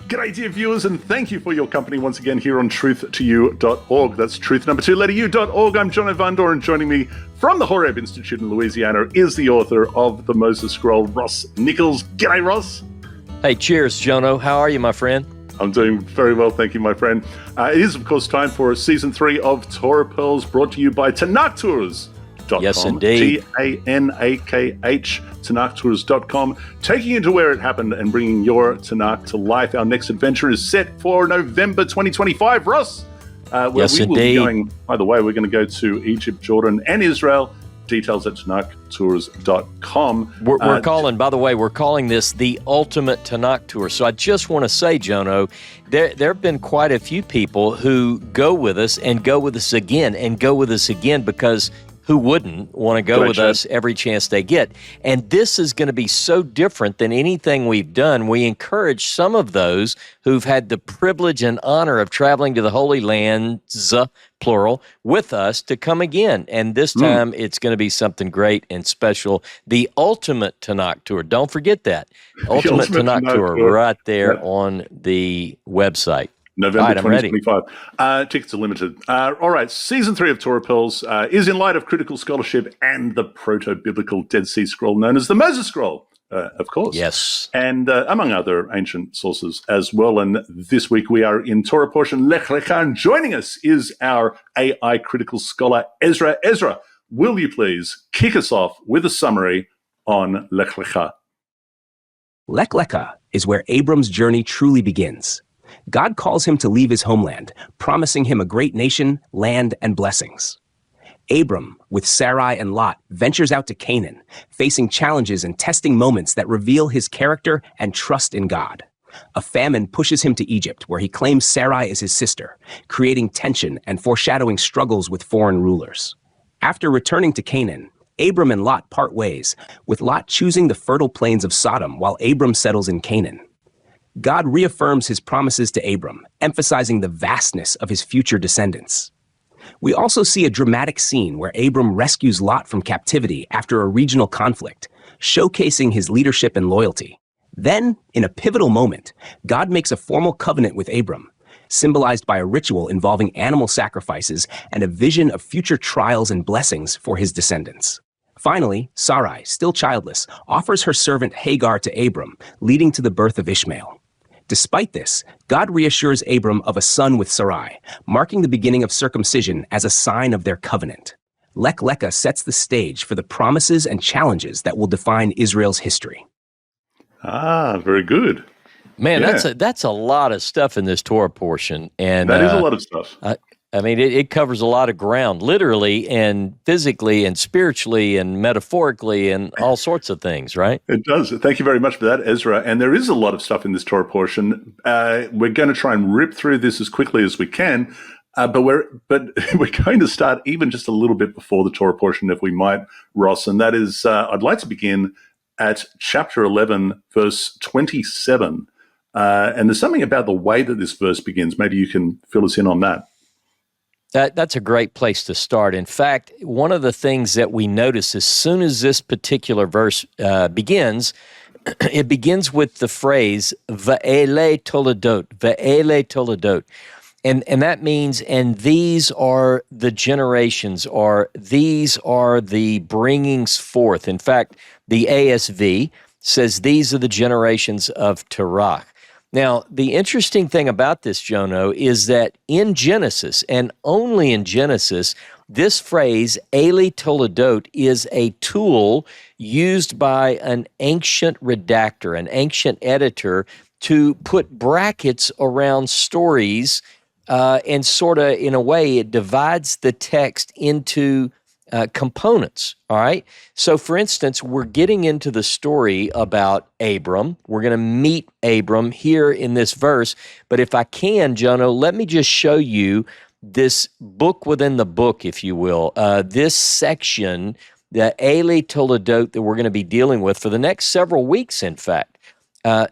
G'day, dear viewers, and thank you for your company once again here on truth2u.org. That's truth number 2, letter U.org. I'm Jono Vandor, and joining me from the HOREB Institute in Louisiana is the author of the Moses Scroll, Ross Nichols. G'day, Ross. Hey, cheers, Jono. How are you, my friend? I'm doing very well, thank you, my friend. It is, of course, time for Season 3 of Torah Pearls, brought to you by TanachTours.com. Yes, indeed. Tanakh, TanachTours.com, taking you to where it happened and bringing your Tanakh to life. Our next adventure is set for November 2025, Ross. Where yes, we will indeed. be going, by the way, we're going to go to Egypt, Jordan, and Israel. Details at TanachTours.com. We're calling, by the way, we're calling this the Ultimate Tanakh Tour. So I just want to say, Jono, there have been quite a few people who go with us and go with us again and go with us again because who wouldn't want to go with us every chance they get? And this is going to be so different than anything we've done. We encourage some of those who've had the privilege and honor of traveling to the Holy Lands, plural, with us to come again. And this time it's going to be something great and special. The Ultimate Tanakh Tour. Don't forget that. Ultimate Tanakh Tour right there on the website. November 2025. Tickets are limited. All right, Season 3 of Torah Pearls is in light of critical scholarship and the proto-biblical Dead Sea Scroll known as the Moses Scroll, of course. Yes. And among other ancient sources as well. And this week we are in Torah portion Lech-Lecha, and joining us is our AI critical scholar, EZRA. EZRA, will you please kick us off with a summary on Lech-Lecha? Lech-Lecha is where Abram's journey truly begins. God calls him to leave his homeland, promising him a great nation, land, and blessings. Abram, with Sarai and Lot, ventures out to Canaan, facing challenges and testing moments that reveal his character and trust in God. A famine pushes him to Egypt, where he claims Sarai as his sister, creating tension and foreshadowing struggles with foreign rulers. After returning to Canaan, Abram and Lot part ways, with Lot choosing the fertile plains of Sodom while Abram settles in Canaan. God reaffirms his promises to Abram, emphasizing the vastness of his future descendants. We also see a dramatic scene where Abram rescues Lot from captivity after a regional conflict, showcasing his leadership and loyalty. Then, in a pivotal moment, God makes a formal covenant with Abram, symbolized by a ritual involving animal sacrifices and a vision of future trials and blessings for his descendants. Finally, Sarai, still childless, offers her servant Hagar to Abram, leading to the birth of Ishmael. Despite this, God reassures Abram of a son with Sarai, marking the beginning of circumcision as a sign of their covenant. Lech-Lecha sets the stage for the promises and challenges that will define Israel's history. Ah, very good. Man, that's a lot of stuff in this Torah portion. And that is a lot of stuff. I mean, it covers a lot of ground, literally and physically and spiritually and metaphorically and all sorts of things, right? It does. Thank you very much for that, EZRA. And there is a lot of stuff in this Torah portion. We're going to try and rip through this as quickly as we can, but we're going to start even just a little bit before the Torah portion, if we might, Ross. And that is, I'd like to begin at chapter 11, verse 27. And there's something about the way that this verse begins. Maybe you can fill us in on that. That's a great place to start. In fact, one of the things that we notice as soon as this particular verse begins, it begins with the phrase, Ve'ele toledot, Ve'ele toledot. And that means, and these are the generations, or these are the bringings forth. In fact, the ASV says these are the generations of Terach. Now, the interesting thing about this, Jono, is that in Genesis, and only in Genesis, this phrase, Ele Toledot, is a tool used by an ancient redactor, an ancient editor, to put brackets around stories, and sort of, in a way, it divides the text into components, all right? So, for instance, we're getting into the story about Abram. We're going to meet Abram here in this verse, but if I can, Jono, let me just show you this book within the book, if you will, this section, the Ele Toledot that we're going to be dealing with for the next several weeks, in fact.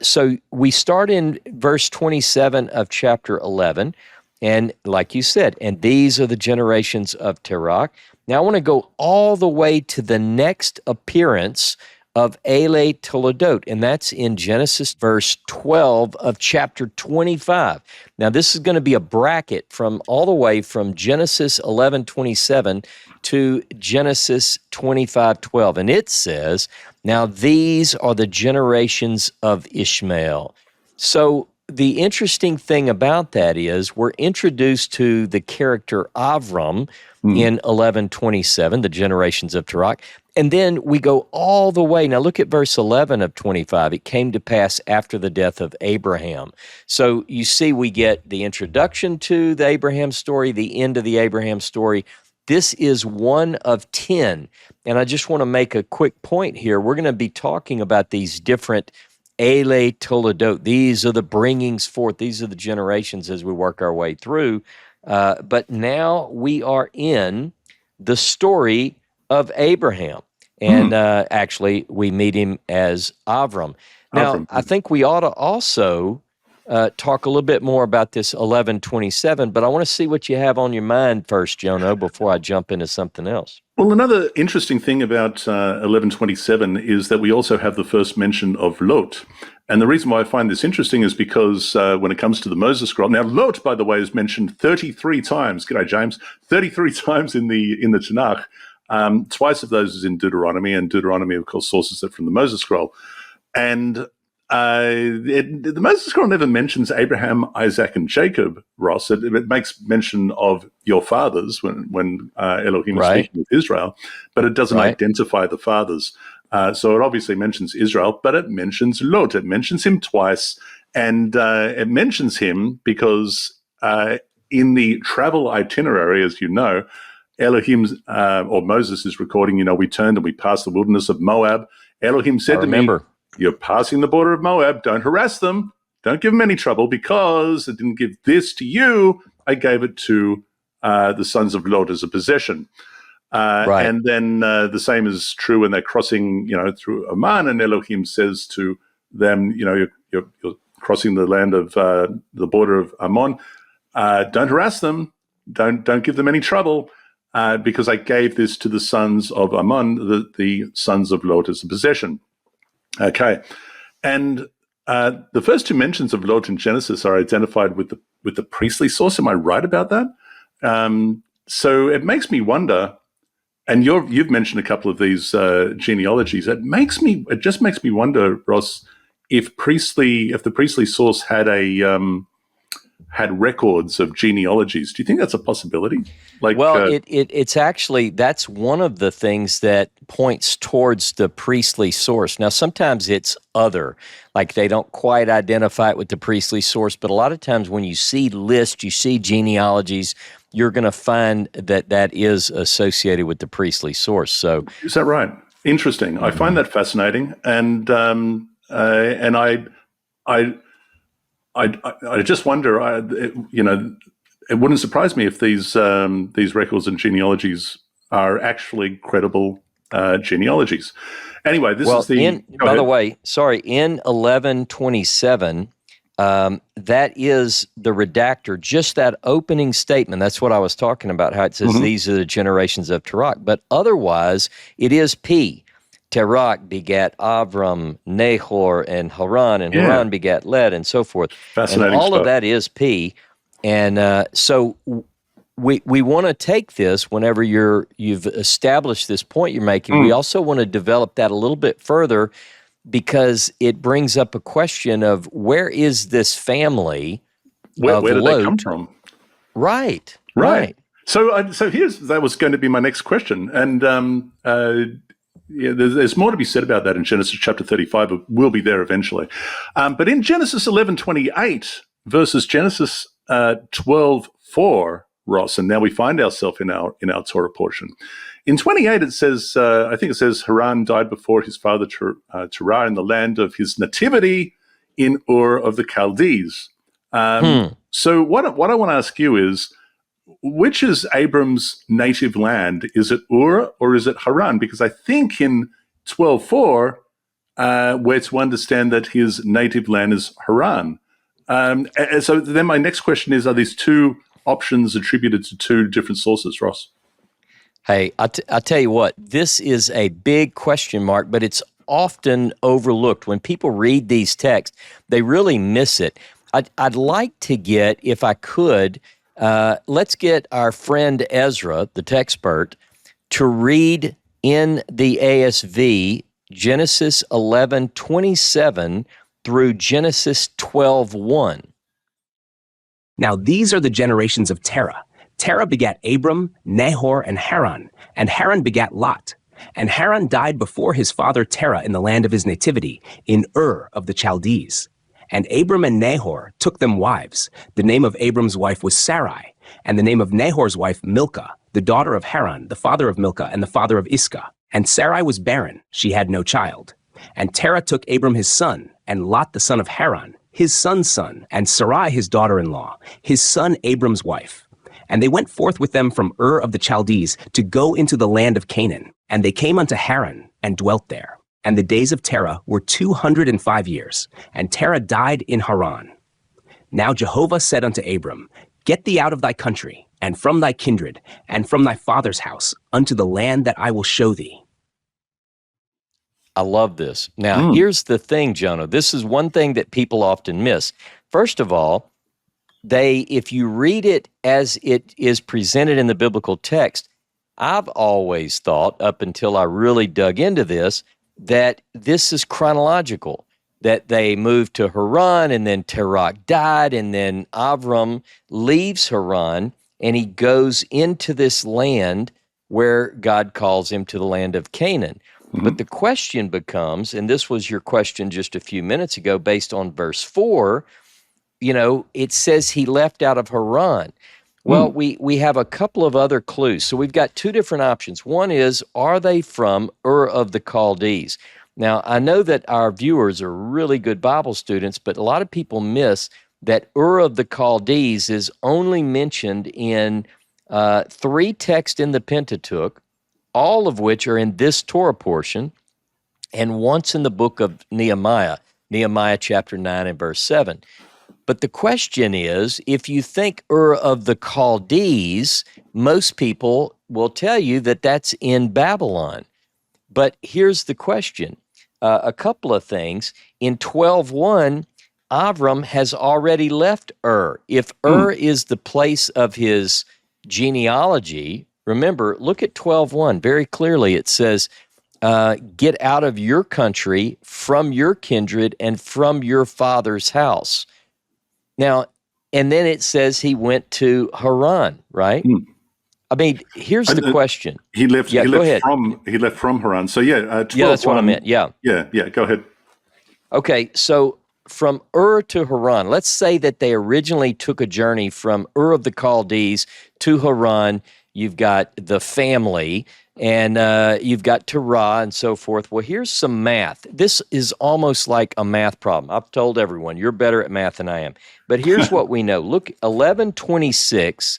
So we start in verse 27 of chapter 11, and like you said, and these are the generations of Terach. Now, I want to go all the way to the next appearance of Ele Toledot, and that's in Genesis verse 12 of chapter 25. Now, this is going to be a bracket from all the way from Genesis 11:27 to Genesis 25:12, and it says, "Now these are the generations of Ishmael." So the interesting thing about that is we're introduced to the character Abram in 11:27, the generations of Terach. And then we go all the way. Now look at verse 11 of 25. It came to pass after the death of Abraham. So you see we get the introduction to the Abraham story, the end of the Abraham story. This is one of 10. And I just want to make a quick point here. We're going to be talking about these different Ele Toledot. These are the bringings forth. These are the generations as we work our way through. But now we are in the story of Abraham. And actually, we meet him as Abram. Now, I think we ought to also talk a little bit more about this 11:27, but I want to see what you have on your mind first, Jono, before I jump into something else. Well, another interesting thing about 11:27 is that we also have the first mention of Lot. And the reason why I find this interesting is because when it comes to the Moses scroll, now Lot, by the way, is mentioned 33 times. G'day, James. 33 times in the Tanakh. Twice of those is in Deuteronomy, and Deuteronomy, of course, sources it from the Moses scroll. And the Moses scroll never mentions Abraham, Isaac, and Jacob, Ross. It makes mention of your fathers when Elohim is speaking with Israel, but it doesn't identify the fathers. So it obviously mentions Israel, but it mentions Lot. It mentions him twice, and it mentions him because in the travel itinerary, as you know, Elohim's or Moses is recording, we turned and we passed the wilderness of Moab. Elohim said to me, "You're passing the border of Moab. Don't harass them. Don't give them any trouble, because I didn't give this to you. I gave it to the sons of Lot as a possession." And then the same is true when they're crossing, through Oman, and Elohim says to them, you're crossing the land of the border of Ammon. Don't harass them. Don't give them any trouble, because I gave this to the sons of Ammon, the sons of Lot, as a possession. Okay, and the first two mentions of Lot in Genesis are identified with the priestly source. Am I right about that? So it makes me wonder. And you've mentioned a couple of these genealogies. It just makes me wonder, Ross, if the priestly source had had records of genealogies. Do you think that's a possibility? It's actually, that's one of the things that points towards the priestly source. Now, sometimes it's other, like they don't quite identify it with the priestly source, but a lot of times when you see lists, you see genealogies, you're going to find that is associated with the priestly source. So, is that right? Interesting. I find that fascinating, and I just wonder. It wouldn't surprise me if these records and genealogies are actually credible genealogies. Anyway, this is the. By the way, in 11:27. That is the redactor, just that opening statement. That's what I was talking about, how it says these are the generations of Terach. But otherwise, it is P. Terach begat Abram, Nahor, and Haran, and Haran begat Led, and so forth. Fascinating and all stuff. of that is P. And so we want to take this whenever you've established this point you're making. We also want to develop that a little bit further, because it brings up a question of where is this family? Where did they come from? Right. So that was going to be my next question, and there's more to be said about that in Genesis chapter 35. But we'll be there eventually. But in Genesis 11:28 versus Genesis 12:4, Ross, and now we find ourselves in our Torah portion. In 28, it says, I think it says, Haran died before his father Terah in the land of his nativity in Ur of the Chaldees. So what I want to ask you is, which is Abram's native land? Is it Ur or is it Haran? Because I think in 12:4, we're to understand that his native land is Haran. And so then my next question is, are these two options attributed to two different sources, Ross? Hey, I'll tell you what, this is a big question mark, but it's often overlooked. When people read these texts, they really miss it. I'd like to get, if I could, let's get our friend Ezra, the textpert, to read in the ASV Genesis 11:27 through Genesis 12:1. Now these are the generations of Terah. Terah begat Abram, Nahor, and Haran begat Lot. And Haran died before his father Terah in the land of his nativity, in Ur of the Chaldees. And Abram and Nahor took them wives. The name of Abram's wife was Sarai, and the name of Nahor's wife Milcah, the daughter of Haran, the father of Milcah, and the father of Iscah. And Sarai was barren, she had no child. And Terah took Abram his son, and Lot the son of Haran, his son's son, and Sarai his daughter-in-law, his son Abram's wife. And they went forth with them from Ur of the Chaldees to go into the land of Canaan. And they came unto Haran, and dwelt there. And the days of Terah were 205 years, and Terah died in Haran. Now Jehovah said unto Abram, Get thee out of thy country, and from thy kindred, and from thy father's house, unto the land that I will show thee. I love this. Now, here's the thing, Jono. This is one thing that people often miss. First of all, if you read it as it is presented in the biblical text, I've always thought, up until I really dug into this, that this is chronological, that they moved to Haran, and then Terah died, and then Abram leaves Haran, and he goes into this land where God calls him to the land of Canaan. But the question becomes, and this was your question just a few minutes ago, based on verse 4, it says he left out of Haran. Well, we have a couple of other clues. So we've got two different options. One is, are they from Ur of the Chaldees? Now, I know that our viewers are really good Bible students, but a lot of people miss that Ur of the Chaldees is only mentioned in 3 texts in the Pentateuch, all of which are in this Torah portion, and once in the book of Nehemiah chapter 9 and verse 7. But the question is, if you think Ur of the Chaldees, most people will tell you that that's in Babylon. But here's the question. A couple of things. In 12:1, Abram has already left Ur. If Ur is the place of his genealogy, remember, look at 12:1. Very clearly it says, get out of your country, from your kindred, and from your father's house. Now, and then it says he went to Haran, right? I mean, here's the question. He left. Yeah, go ahead. He left from Haran. So yeah, 12, yeah, that's what I meant. Yeah. Yeah. Go ahead. Okay, so from Ur to Haran, let's say that they originally took a journey from Ur of the Chaldees to Haran. You've got the family, and you've got Terah and so forth. Well, here's some math. This is almost like a math problem. I've told everyone, you're better at math than I am. But here's what we know. Look, 11:26,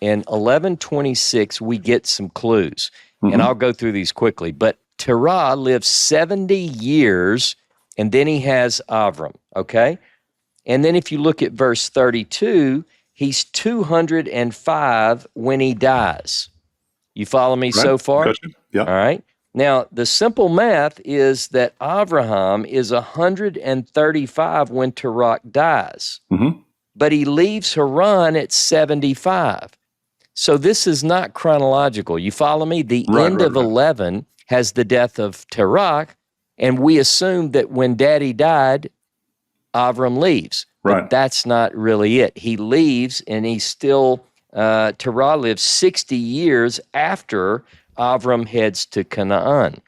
and 11:26, we get some clues. And I'll go through these quickly. But Terah lived 70 years, and then he has Abram, okay? And then if you look at verse 32, he's 205 when he dies. You follow me so far? Gotcha. Yeah. All right. Now, the simple math is that Abraham is 135 when Terah dies, but he leaves Haran at 75. So this is not chronological. You follow me? The end of 11 has the death of Terah, and we assume that when Daddy died, Abram leaves. But that's not really it. He leaves, and he's still, Terah lives 60 years after Abram heads to Canaan.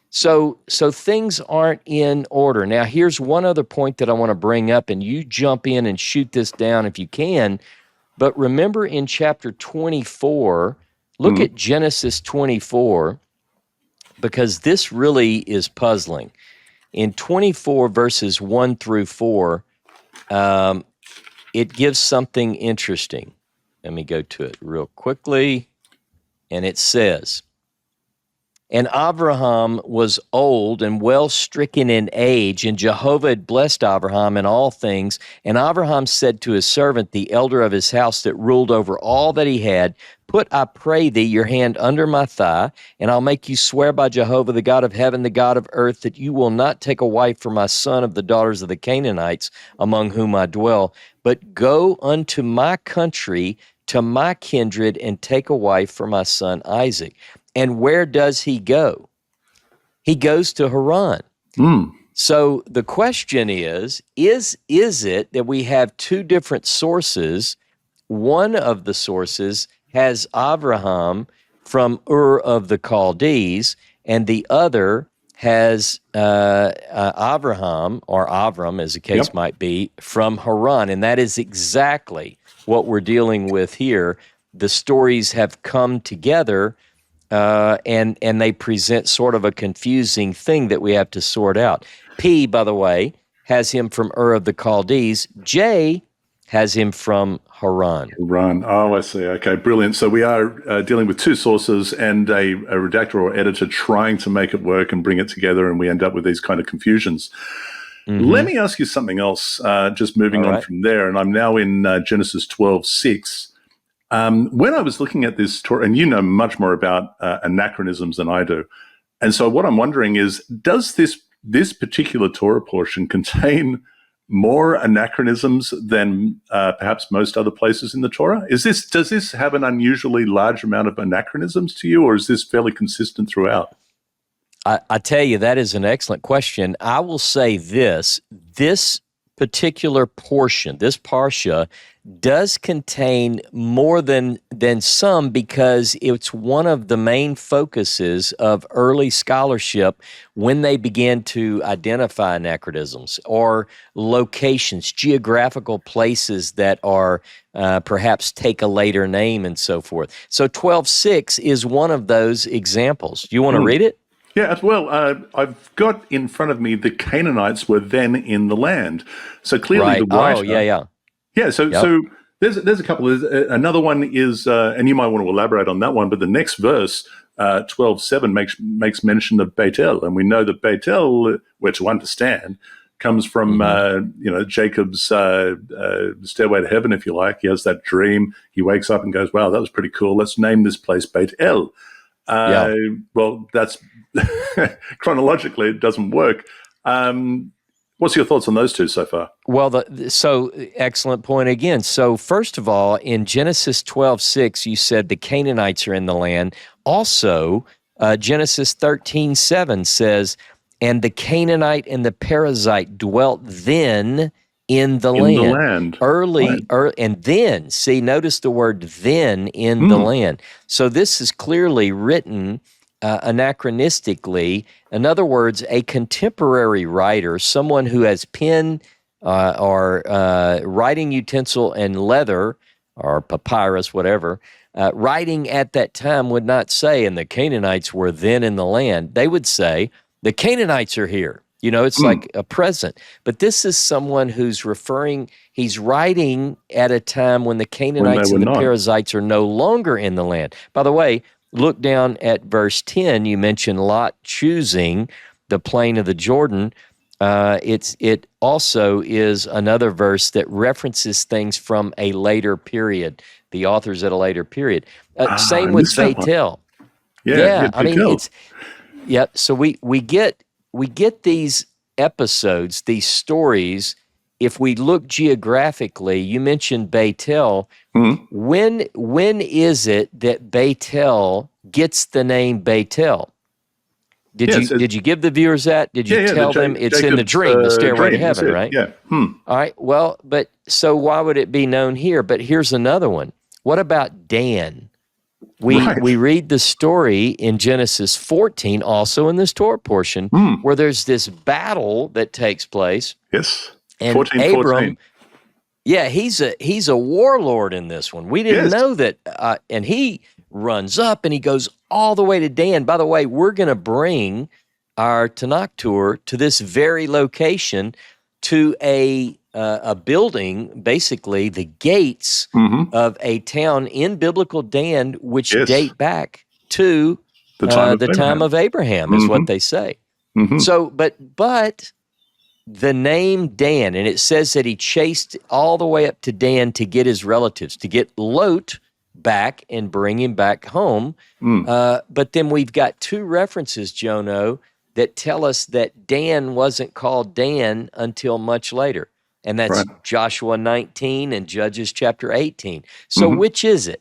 So things aren't in order. Now, here's one other point that I want to bring up, and you jump in and shoot this down if you can. But remember in chapter 24, look at Genesis 24, because this really is puzzling. In 24 verses 1 through 4, it gives something interesting. Let me go to it real quickly. And it says, And Abraham was old and well stricken in age, and Jehovah had blessed Abraham in all things. And Abraham said to his servant, the elder of his house that ruled over all that he had, put, I pray thee, your hand under my thigh, and I'll make you swear by Jehovah, the God of heaven, the God of earth, that you will not take a wife for my son of the daughters of the Canaanites among whom I dwell, but go unto my country, to my kindred, and take a wife for my son Isaac. And where does he go? He goes to Haran. So the question is it that we have two different sources? One of the sources has Abraham from Ur of the Chaldees, and the other has Abraham, or Abram, as the case might be, from Haran. And that is exactly what we're dealing with here. The stories have come together, and they present sort of a confusing thing that we have to sort out. P, by the way, has him from Ur of the Chaldees. J has him from Haran. Haran. Oh, I see. Okay, brilliant. So we are dealing with two sources and a redactor or editor trying to make it work and bring it together, and we end up with these kind of confusions. Let me ask you something else, just moving on from there, and I'm now in Genesis 12:6. When I was looking at this Torah, and you know much more about anachronisms than I do, and so what I'm wondering is, does this particular Torah portion contain more anachronisms than perhaps most other places in the Torah? Does this have an unusually large amount of anachronisms to you, or is this fairly consistent throughout? I tell you, that is an excellent question. I will say this particular portion, this parsha, does contain more than some, because it's one of the main focuses of early scholarship when they began to identify anachronisms or locations, geographical places that are perhaps take a later name and so forth. So 12:6 is one of those examples. Do you want to read it? Yeah, well, I've got in front of me the Canaanites were then in the land. So clearly the writer... Oh, yeah. Yeah, so there's a couple. Another one is, and you might want to elaborate on that one, but the next verse, 12:7, makes mention of Beit El, and we know that Beit El, we're to understand, comes from Jacob's stairway to heaven, if you like. He has that dream. He wakes up and goes, "Wow, that was pretty cool. Let's name this place Beit El." Well, that's chronologically it doesn't work. What's your thoughts on those two so far? Well, so excellent point again. So first of all, in Genesis 12:6, you said the Canaanites are in the land. Also, Genesis 13:7 says, and the Canaanite and the Perizzite dwelt then in the land. And then, see, notice the word then in the land. So this is clearly written anachronistically. In other words, a contemporary writer, someone who has pen or writing utensil and leather or papyrus, whatever, writing at that time would not say, and the Canaanites were then in the land. They would say, the Canaanites are here. You know, it's like a present. But this is someone who's he's writing at a time when the Canaanites and the Perizzites are no longer in the land. By the way, look down at verse 10. You mentioned Lot choosing the plain of the Jordan. It also is another verse that references things from a later period. The author's at a later period. Same with Beit El. Yeah, I mean, so we get these episodes, these stories. If we look geographically, you mentioned Beit El. When is it that Beit El gets the name Beit El? Did you give the viewers that? Did you tell them it's Jacob's in the dream, the stairway to heaven, right? Yeah. All right. Well, but so why would it be known here? But here's another one. What about Dan? We read the story in Genesis 14, also in this Torah portion, where there's this battle that takes place. Yes. And 14, Abram, he's a warlord in this one. We didn't know that, and he runs up and he goes all the way to Dan. By the way, we're going to bring our Tanakh tour to this very location, to a building, basically the gates of a town in biblical Dan, which date back to The time of the Abraham. time of Abraham is what they say. So, but the name Dan, and it says that he chased all the way up to Dan to get his relatives, to get Lot back and bring him back home. But then we've got two references, Jono, that tell us that Dan wasn't called Dan until much later. And that's Joshua 19 and Judges chapter 18. So which is it?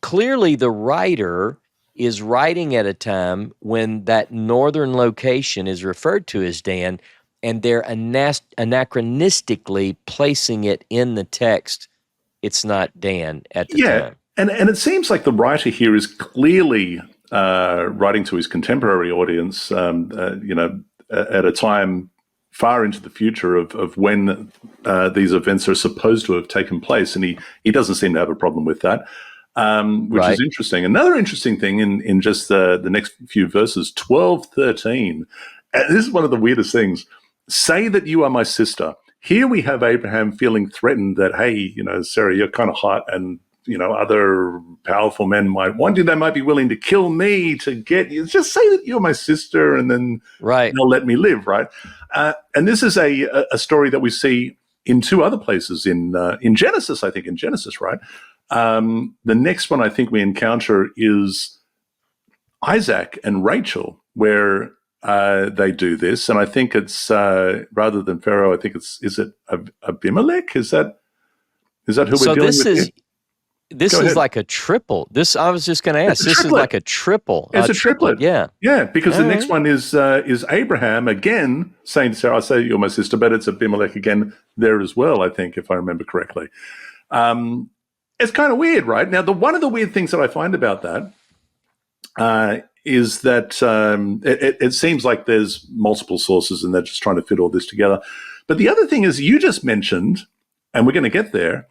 Clearly the writer is writing at a time when that northern location is referred to as Dan, and they're anachronistically placing it in the text. It's not Dan at the time. And it seems like the writer here is clearly writing to his contemporary audience, at a time far into the future of when these events are supposed to have taken place, and he doesn't seem to have a problem with that, which is interesting. Another interesting thing in just the next few verses, 12, 13, this is one of the weirdest things. Say that you are my sister. Here we have Abraham feeling threatened that, hey, Sarah, you're kind of hot, and other powerful men might want you. They might be willing to kill me to get you. Just say that you're my sister, and then they'll let me live, right? And this is a story that we see in two other places in Genesis. I think in Genesis, right? The next one I think we encounter is Isaac and Rachel, where they do this, and I think it's rather than Pharaoh. I think is it Abimelech? Is that who we're dealing with here? This is like a triple. I was just going to ask. This is like a triple. It's a triplet. Yeah. Yeah, because the next one is Abraham again saying to Sarah, I say you're my sister, but it's Abimelech again there as well, I think, if I remember correctly. It's kind of weird, right? Now, one of the weird things that I find about that is that it seems like there's multiple sources and they're just trying to fit all this together. But the other thing is you just mentioned, and we're going to get there,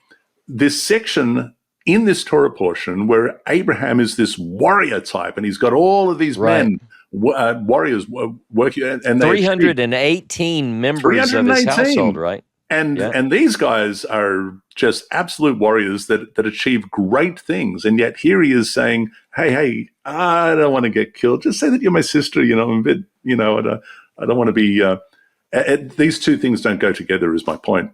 this section in this Torah portion where Abraham is this warrior type, and he's got all of these men, warriors working, and 318 members of his household, right? And these guys are just absolute warriors that achieve great things, and yet here he is saying, "Hey, I don't want to get killed. Just say that you're my sister. I'm a bit, I don't want to be." These two things don't go together. Is my point.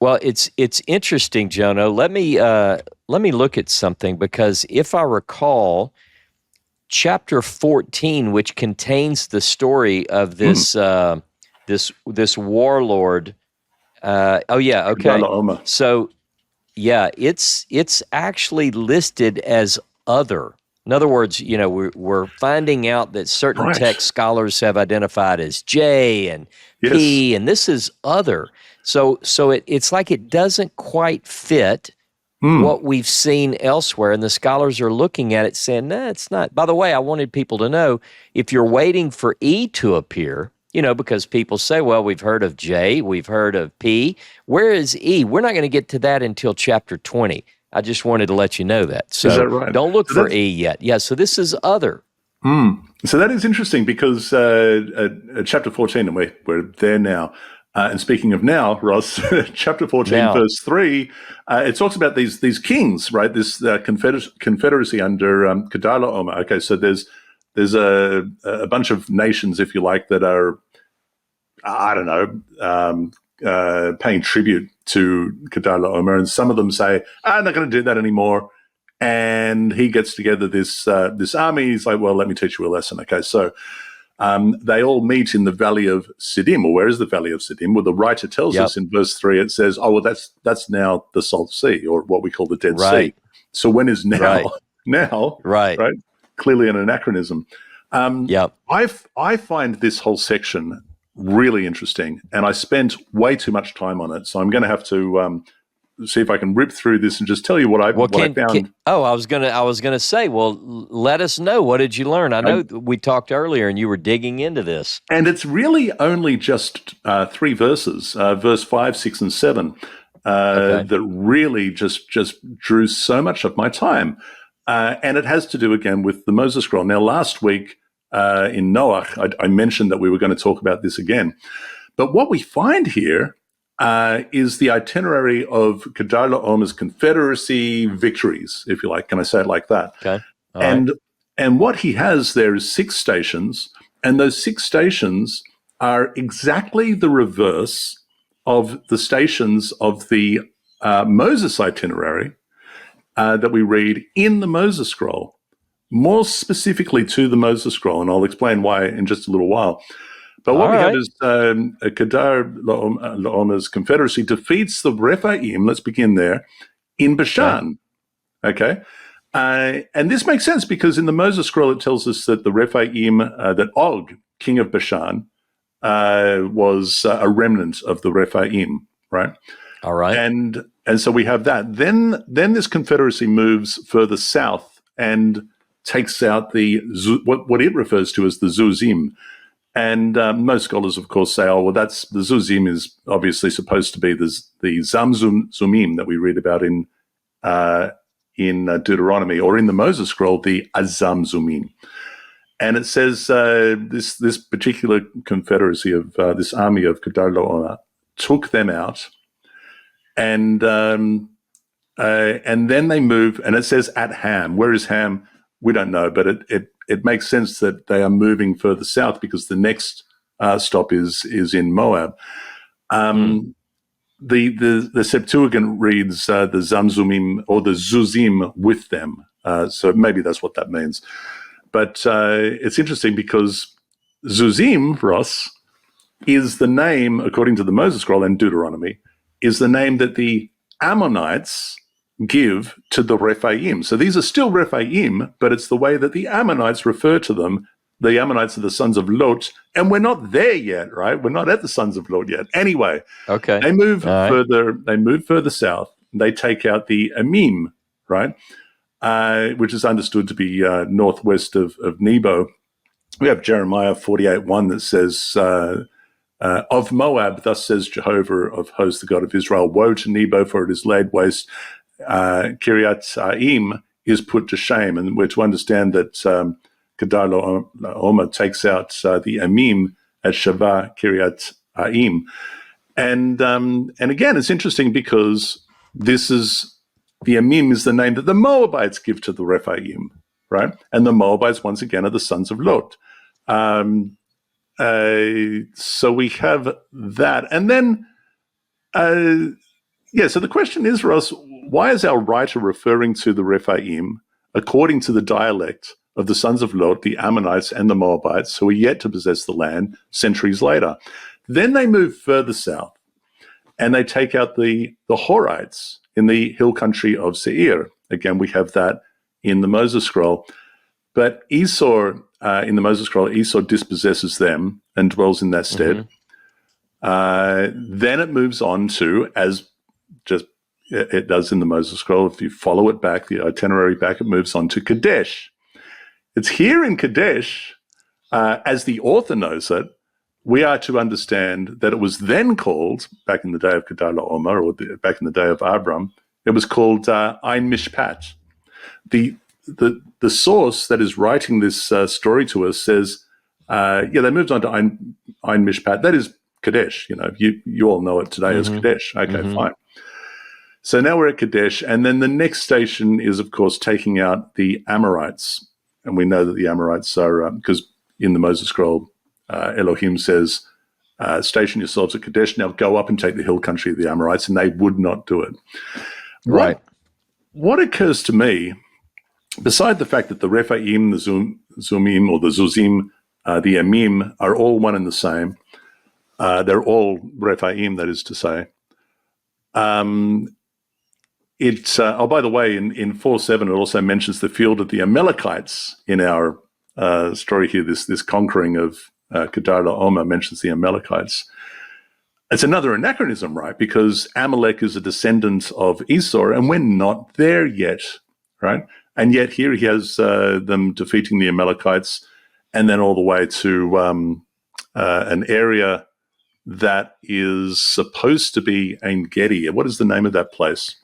Well, it's interesting, Jono. Let me look at something, because if I recall, chapter 14, which contains the story of this this warlord. So it's actually listed as other. In other words, we're finding out that certain text scholars have identified as J and P, and this is other. So it's like it doesn't quite fit what we've seen elsewhere, and the scholars are looking at it saying, no, it's not. By the way, I wanted people to know, if you're waiting for E to appear, because people say, well, we've heard of J, we've heard of P, where is E? We're not going to get to that until chapter 20. I just wanted to let you know that. So is that right? Don't look for E yet. Yeah, so this is other. So that is interesting, because chapter 14, and we're there now. And speaking of now, Ross, chapter 14, verse 3, it talks about these kings, right? This confederacy under Kedorlaomer. Okay, so there's a bunch of nations, if you like, that are, I don't know, paying tribute to Kedorlaomer, and some of them say, I'm not going to do that anymore. And he gets together this army. He's like, well, let me teach you a lesson. Okay, so they all meet in the Valley of Siddim. Or where is the Valley of Siddim? Well, the writer tells us in verse 3, it says, oh, well, that's now the Salt Sea, or what we call the Dead Sea. So when is now? Now, right? Clearly an anachronism. I find this whole section really interesting, and I spent way too much time on it. So I'm going to have to see if I can rip through this and just tell you what I found. I was gonna say, well, let us know, what did you learn? I know we talked earlier, and you were digging into this, and it's really only just 3 verses, verse 5, 6, and 7, that really just drew so much of my time, and it has to do again with the Moses scroll. Now, last week in Noach, I mentioned that we were going to talk about this again, but what we find here is the itinerary of Kedorlaomer's confederacy victories, if you like. Can I say it like that? Okay. And And what he has there is 6 stations, and those 6 stations are exactly the reverse of the stations of the Moses itinerary that we read in the Moses scroll, more specifically to the Moses scroll, and I'll explain why in just a little while. But what we have is Kedar Laomer's confederacy defeats the Rephaim, let's begin there, in Bashan. Okay. And this makes sense because in the Moses scroll, it tells us that the Rephaim, that Og, king of Bashan, was a remnant of the Rephaim, right? All right. And so we have that. Then this confederacy moves further south and takes out what it refers to as the Zuzim. And most scholars, of course, say, oh, well, that's the Zuzim is obviously supposed to be the Zamzumim that we read about in Deuteronomy, or in the Moses scroll, the Azamzumim. And it says this particular confederacy of this army of Kedar Laomer took them out, and then they move, and it says at Ham. Where is Ham? We don't know, but it makes sense that they are moving further south because the next stop is in Moab. The Septuagint reads the Zamzumim or the Zuzim with them, so maybe that's what that means. But it's interesting because Zuzim, Ross, is the name, according to the Moses scroll and Deuteronomy, is the name that the Ammonites give to the Rephaim. So these are still Rephaim, but it's the way that the Ammonites refer to them. The Ammonites are the sons of Lot, and we're not there yet, right? We're not at the sons of Lot yet. Anyway, okay, they move further. They move further south. They take out the Amim, right, which is understood to be northwest of Nebo. We have Jeremiah 48:1 that says, "Of Moab, thus says Jehovah of hosts, the God of Israel: Woe to Nebo, for it is laid waste. Kiryat-Aim is put to shame." And we're to understand that Kedar Laomer takes out the Amim at Shavah Kiryat-Aim. And again, it's interesting because this is, the Amim is the name that the Moabites give to the Rephaim, right? And the Moabites, once again, are the sons of Lot. So we have that. And then, so the question is, Ross, why is our writer referring to the Rephaim according to the dialect of the sons of Lot, the Ammonites and the Moabites, who are yet to possess the land centuries later? Then they move further south and they take out the Horites in the hill country of Seir. Again, we have that in the Moses scroll. But Esau, in the Moses scroll, Esau dispossesses them and dwells in that stead. Then it moves on to, as just it does in the Moses scroll, if you follow it back, the itinerary back, it moves on to Kadesh. It's here in Kadesh, as the author knows it, we are to understand that it was then called, back in the day of Kedar Laomer, or back in the day of Abram, it was called Ein Mishpat. The source that is writing this story to us says, they moved on to Ein Mishpat. That is Kadesh. You all know it today as Kadesh. Okay, fine. So now we're at Kadesh, and then the next station is, of course, taking out the Amorites. And we know that the Amorites are, because in the Moses scroll, Elohim says, station yourselves at Kadesh, now go up and take the hill country of the Amorites, and they would not do it. Right. What occurs to me, beside the fact that the Rephaim, the Zumim, or the Zuzim, the Amim, are all one and the same, they're all Rephaim, that is to say. By the way, in 4:7, it also mentions the field of the Amalekites in our story here. This conquering of Kedar Laomer mentions the Amalekites. It's another anachronism, right? Because Amalek is a descendant of Esau, and we're not there yet, right? And yet here he has them defeating the Amalekites, and then all the way to an area that is supposed to be Ein Gedi. What is the name of that place?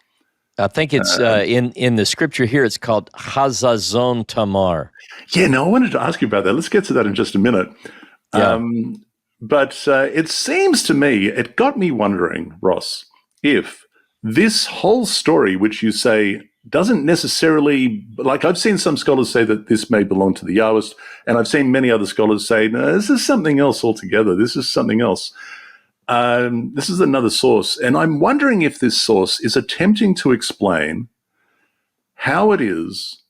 I think it's in the scripture here. It's called Hazazon Tamar. Yeah, no, I wanted to ask you about that. Let's get to that in just a minute. Yeah. But it seems to me, it got me wondering, Ross, if this whole story, which you say doesn't necessarily, like I've seen some scholars say that this may belong to the Yahwist, and I've seen many other scholars say, no, this is something else altogether. This is something else. This is another source. And I'm wondering if this source is attempting to explain how it is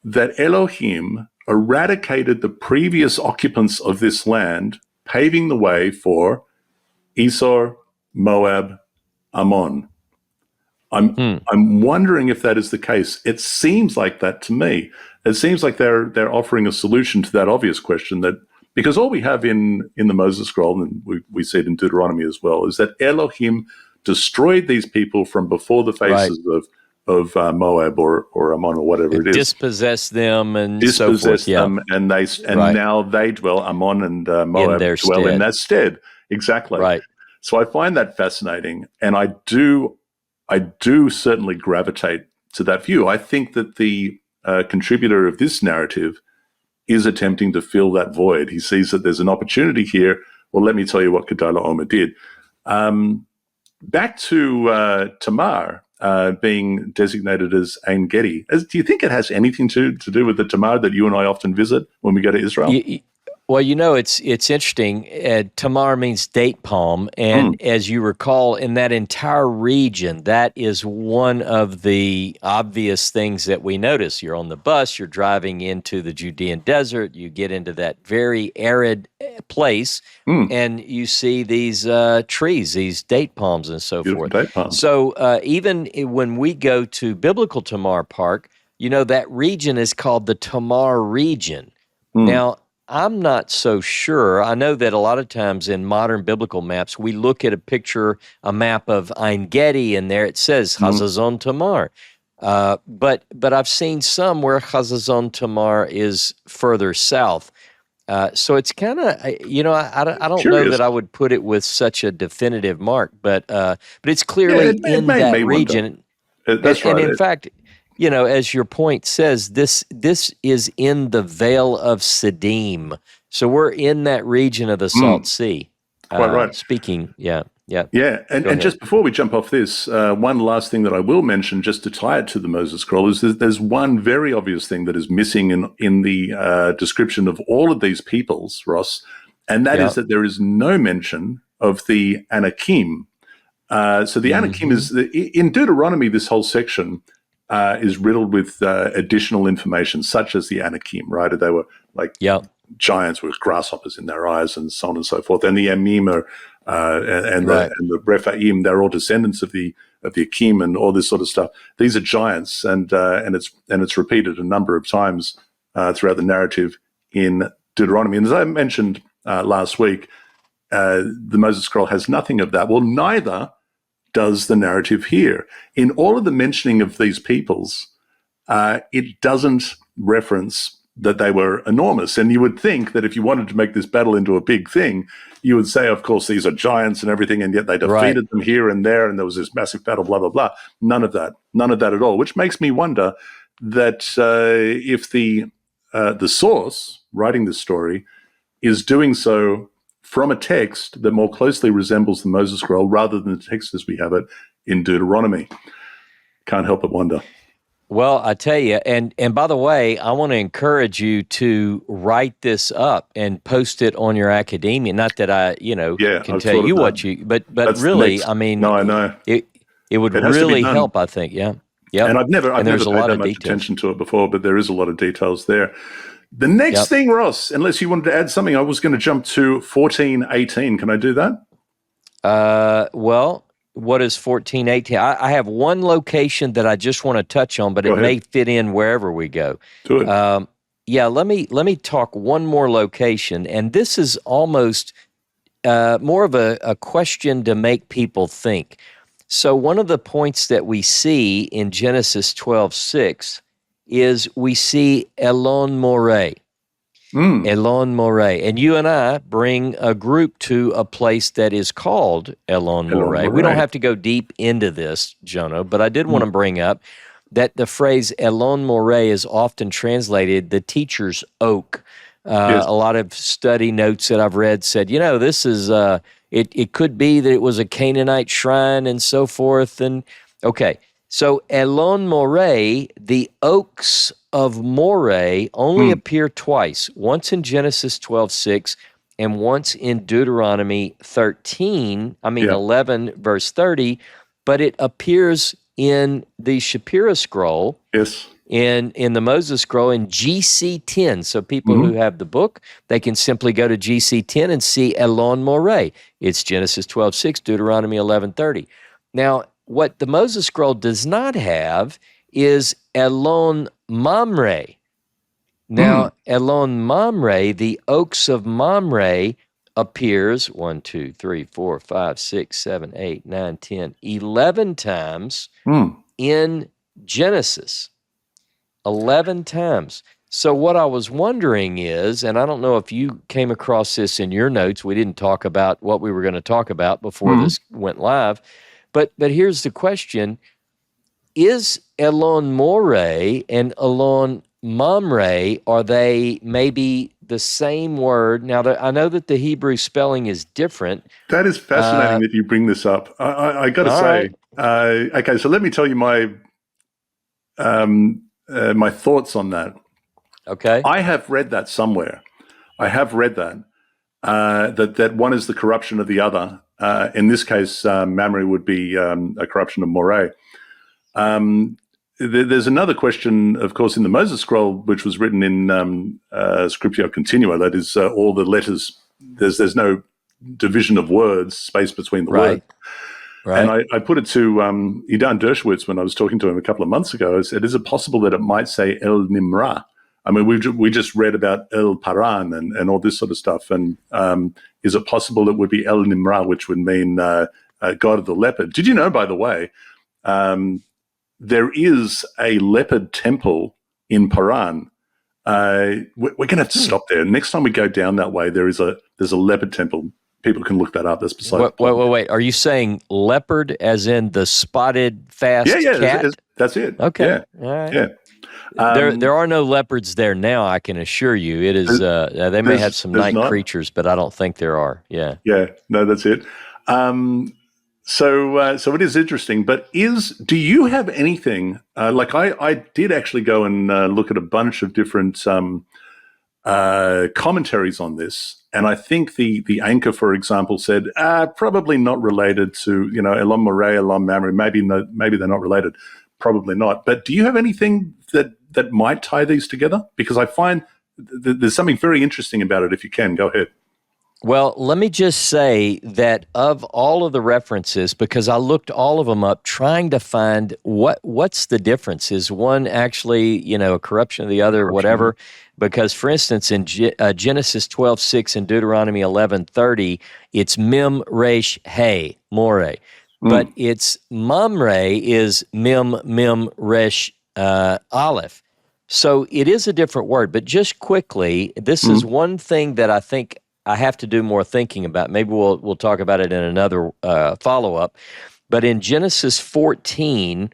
that Elohim eradicated the previous occupants of this land, paving the way for Esau, Moab, Ammon. I'm wondering if that is the case. It seems like that to me. It seems like they're offering a solution to that obvious question, that because all we have in the Moses scroll, and we see it in Deuteronomy as well, is that Elohim destroyed these people from before the faces of Moab or Ammon or whatever it is. Dispossessed them and dispossessed so forth. them, and now they dwell, Ammon and Moab dwell in their stead. Exactly. Right. So I find that fascinating, and I do certainly gravitate to that view. I think that the contributor of this narrative is attempting to fill that void. He sees that there's an opportunity here. Well, let me tell you what Kedar Omer did. Back to Tamar being designated as Ein Gedi. Do you think it has anything to do with the Tamar that you and I often visit when we go to Israel? Well, it's interesting. Tamar means date palm, and as you recall, in that entire region, that is one of the obvious things that we notice. You're on the bus, you're driving into the Judean desert, you get into that very arid place, and you see these trees, these date palms and so forth. Date palms. So even when we go to Biblical Tamar Park, that region is called the Tamar region. Now, I'm not so sure. I know that a lot of times in modern biblical maps, we look at a map of Ein Gedi, and there it says Hazazon Tamar. But I've seen some where Hazazon Tamar is further south. So it's kind of, I don't know that I would put it with such a definitive mark, but it's clearly in that region. That's right. And in fact, as your point says, this is in the Vale of Siddim. So we're in that region of the Salt Sea. Quite right. Speaking, yeah. Yeah, and just before we jump off this, one last thing that I will mention, just to tie it to the Moses scroll, is there's one very obvious thing that is missing in the description of all of these peoples, Ross, and that is that there is no mention of the Anakim. So the Anakim is, in Deuteronomy, this whole section is riddled with additional information, such as the Anakim, right? They were like giants with grasshoppers in their eyes and so on and so forth. And the Amim are, and the Rephaim, they're all descendants of the Akim and all this sort of stuff. These are giants, and it's repeated a number of times throughout the narrative in Deuteronomy. And as I mentioned last week, the Moses scroll has nothing of that. Well, neither does the narrative here. In all of the mentioning of these peoples, it doesn't reference that they were enormous. And you would think that if you wanted to make this battle into a big thing, you would say, of course, these are giants and everything, and yet they defeated them here and there, and there was this massive battle, blah, blah, blah. None of that at all, which makes me wonder that if the source writing this story is doing so from a text that more closely resembles the Moses scroll rather than the text as we have it in Deuteronomy. Can't help but wonder. Well, I tell you, and by the way, I want to encourage you to write this up and post it on your academia. Not that I, can tell you what you, but really, I mean, no, I know it would really help. I think, yeah. And I've never paid that much attention to it before, but there is a lot of details there. The next thing, Ross, unless you wanted to add something, I was going to jump to 14:18. Can I do that? Well, what is 14:18? I have one location that I just want to touch on, but it may fit in wherever we go. Do it. Let me talk one more location, and this is almost more of a question to make people think. So one of the points that we see in Genesis 12:6 is we see Elon Moreh. Elon Moreh. And you and I bring a group to a place that is called Elon Moreh. We don't have to go deep into this, Jono, but I did want to bring up that the phrase Elon Moreh is often translated the teacher's oak. A lot of study notes that I've read said, this is, it could be that it was a Canaanite shrine and so forth. And okay, So Elon Moreh, the oaks of Moreh, only appear twice, once in Genesis 12:6 and once in Deuteronomy 11, verse 30, but it appears in the Shapira scroll, Yes. in the Moses scroll in GC10. So people who have the book, they can simply go to GC10 and see Elon Moreh. It's Genesis 12:6, Deuteronomy 11:30. Now, what the Moses scroll does not have is Elon Mamre. Now, Elon Mamre, the oaks of Mamre, appears 1, 2, 3, 4, 5, 6, 7, 8, 9, 10, 11 times in Genesis. 11 times. So what I was wondering is, and I don't know if you came across this in your notes, we didn't talk about what we were going to talk about before this went live, but here's the question. Is Elon Moreh and Elon Mamre, are they maybe the same word? Now, I know that the Hebrew spelling is different. That is fascinating that you bring this up. I got to say, okay, so let me tell you my my thoughts on that. Okay. I have read that somewhere. I have read that that one is the corruption of the other. In this case, Mamre would be a corruption of Moreh. There's another question, of course, in the Moses scroll, which was written in Scriptio Continua. That is, all the letters. There's no division of words, space between the words. Right. And I put it to Idan Dershowitz when I was talking to him a couple of months ago. I said, is it possible that it might say El Nimra? I mean, we just read about El Paran and all this sort of stuff. And is it possible it would be El Nimra, which would mean God of the leopard? Did you know, by the way, there is a leopard temple in Paran? We're going to have to stop there. Next time we go down that way, there's a leopard temple. People can look that up. That's beside. Wait. Are you saying leopard as in the spotted fast cat? That's it. Okay. Yeah. All right. Yeah. There are no leopards there now, I can assure you. It is they may have some night creatures, but I don't think there are. Yeah. Yeah. No, that's it. So it is interesting. But do you have anything like I did actually go and look at a bunch of different commentaries on this, and I think the anchor, for example, said probably not related to Elon Moreh, Elon Mamre. Maybe they're not related. Probably not. But do you have anything that might tie these together? Because I find there's something very interesting about it. If you can, go ahead. Well, let me just say that of all of the references, because I looked all of them up trying to find what's the difference. Is one actually, a corruption of the other, whatever? Because, for instance, in Genesis 12:6 and Deuteronomy 11:30, it's Mem Resh He, More. But it's Mamre is Mem Resh Aleph. So it is a different word. But just quickly, this is one thing that I think I have to do more thinking about. Maybe we'll talk about it in another follow-up. But in Genesis 14,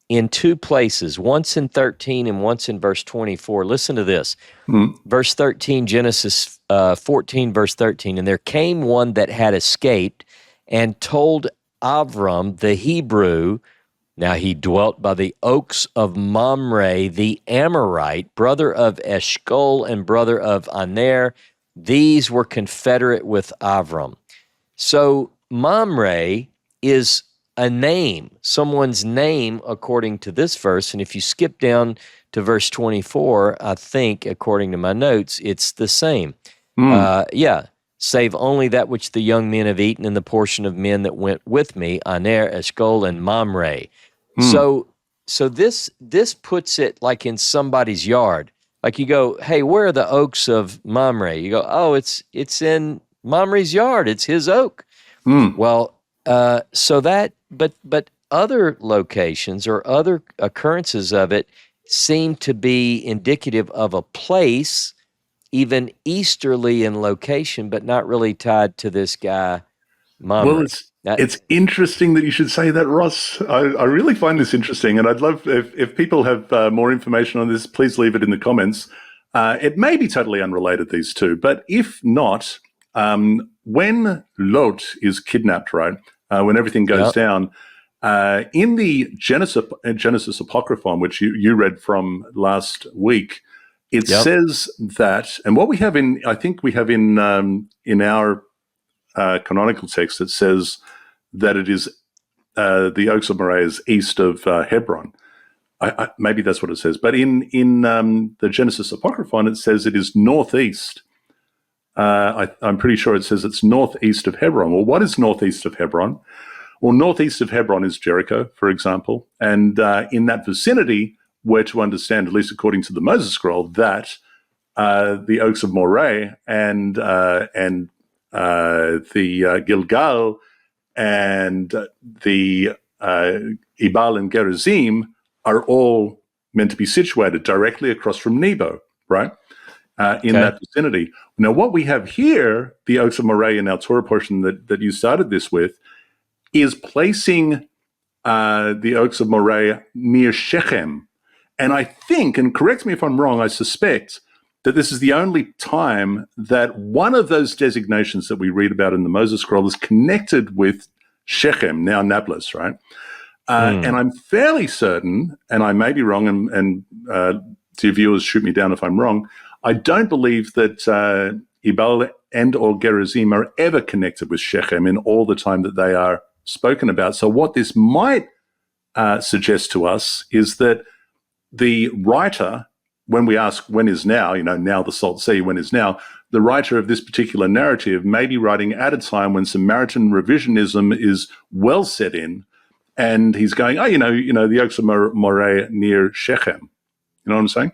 in two places, once in 13 and once in verse 24, listen to this. Verse 13, Genesis 14, verse 13, and there came one that had escaped and told Abram the Hebrew, now he dwelt by the oaks of Mamre, the Amorite, brother of Eshcol and brother of Aner. These were confederate with Abram. So Mamre is a name, someone's name according to this verse. And if you skip down to verse 24, I think, according to my notes, it's the same. Save only that which the young men have eaten and the portion of men that went with me, Aner, Eshcol, and Mamre. So this puts it like in somebody's yard. Like you go, hey, where are the oaks of Mamre? You go, oh, it's in Mamre's yard. It's his oak. Well, so that, but other locations or other occurrences of it seem to be indicative of a place, even easterly in location, but not really tied to this guy, Mamre. Well, it's interesting that you should say that, Ross. I really find this interesting, and I'd love if people have more information on this, please leave it in the comments. It may be totally unrelated, these two, but if not, when Lot is kidnapped, right, when everything goes down, In the Genesis Apocryphon, which you read from last week, it says that, and what we have I think we have in our canonical text, it says that it is the Oaks of Moreh is east of Hebron. Maybe that's what it says. But in the Genesis Apocryphon, it says it is northeast. I'm pretty sure it says it's northeast of Hebron. Well, what is northeast of Hebron? Well, northeast of Hebron is Jericho, for example. And in that vicinity, we're to understand, at least according to the Moses scroll, that the Oaks of Moreh and the Gilgal and the Ebal and Gerizim are all meant to be situated directly across from Nebo, right? In that vicinity. Now, what we have here, the Oaks of Moreh in our Torah portion that you started this with, is placing the Oaks of Moreh near Shechem. And I think, and correct me if I'm wrong, I suspect that this is the only time that one of those designations that we read about in the Moses scroll is connected with Shechem, now Nablus, right? And I'm fairly certain, and I may be wrong, and to your viewers, shoot me down if I'm wrong, I don't believe that Ebal and or Gerizim are ever connected with Shechem in all the time that they are spoken about. So what this might suggest to us is that the writer, when we ask when is now, now the Salt Sea, when is now, the writer of this particular narrative may be writing at a time when Samaritan revisionism is well set in, and he's going, the Oaks of Moreh near Shechem. You know what I'm saying?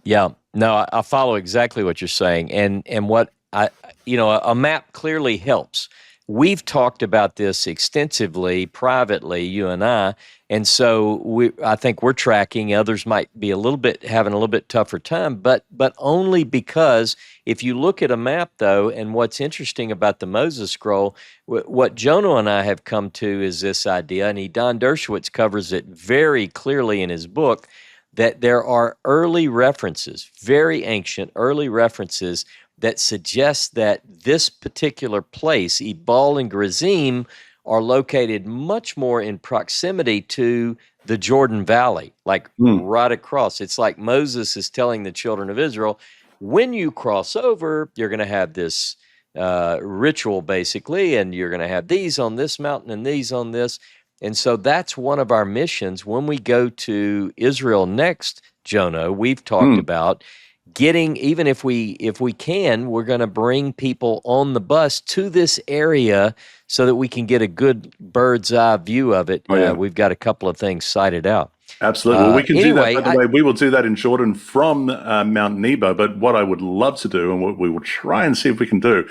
Yeah. No, I follow exactly what you're saying. And what a map clearly helps. We've talked about this extensively, privately, you and I, and so I think we're tracking. Others might be having a little bit tougher time, but only because if you look at a map, though, and what's interesting about the Moses scroll, what Jono and I have come to is this idea, and Don Dershowitz covers it very clearly in his book, that there are early references, very ancient early references that suggest that this particular place, Ebal and Gerizim, are located much more in proximity to the Jordan Valley, like right across. It's like Moses is telling the children of Israel, when you cross over, you're going to have this ritual, basically, and you're going to have these on this mountain and these on this. And so that's one of our missions. When we go to Israel next, Jono, we've talked about getting, even if we can, we're going to bring people on the bus to this area so that we can get a good bird's eye view of it. We've got a couple of things cited out. Absolutely. Well, we can do that. By the way, we will do that in Jordan from Mount Nebo. But what I would love to do, and what we will try and see if we can do,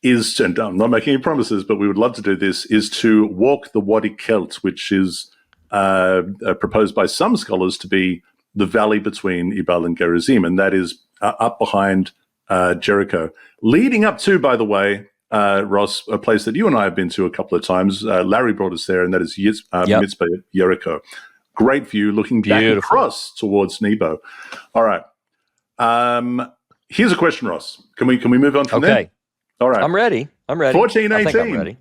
is, and I'm not making any promises, but we would love to do this, is to walk the Wadi Kelt, which is proposed by some scholars to be the valley between Ebal and Gerizim, and that is up behind Jericho. Leading up to, by the way, Ross, a place that you and I have been to a couple of times. Larry brought us there, and that is Mitzvah Jericho. Great view, looking back across towards Nebo. All right. Here's a question, Ross. Can we move on from there? All right. I'm ready. 1418. I think I'm ready.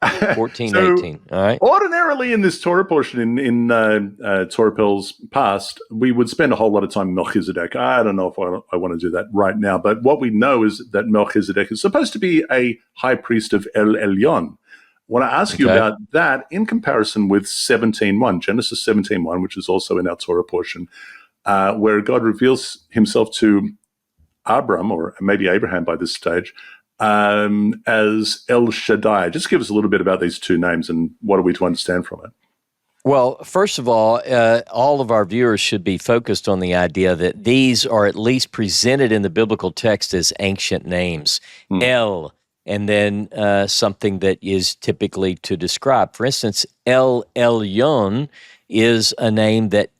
1418. All right. Ordinarily in this Torah portion, in Torah Pearls past, we would spend a whole lot of time in Melchizedek. I don't know if I want to do that right now, but what we know is that Melchizedek is supposed to be a high priest of El Elyon. I want to ask you about that in comparison with 17:1, Genesis 17:1, which is also in our Torah portion, where God reveals himself to Abram, or maybe Abraham by this stage, as El Shaddai. Just give us a little bit about these two names and what are we to understand from it? Well, first of all of our viewers should be focused on the idea that these are at least presented in the biblical text as ancient names. El, and then something that is typically to describe. For instance, El Elyon is a name that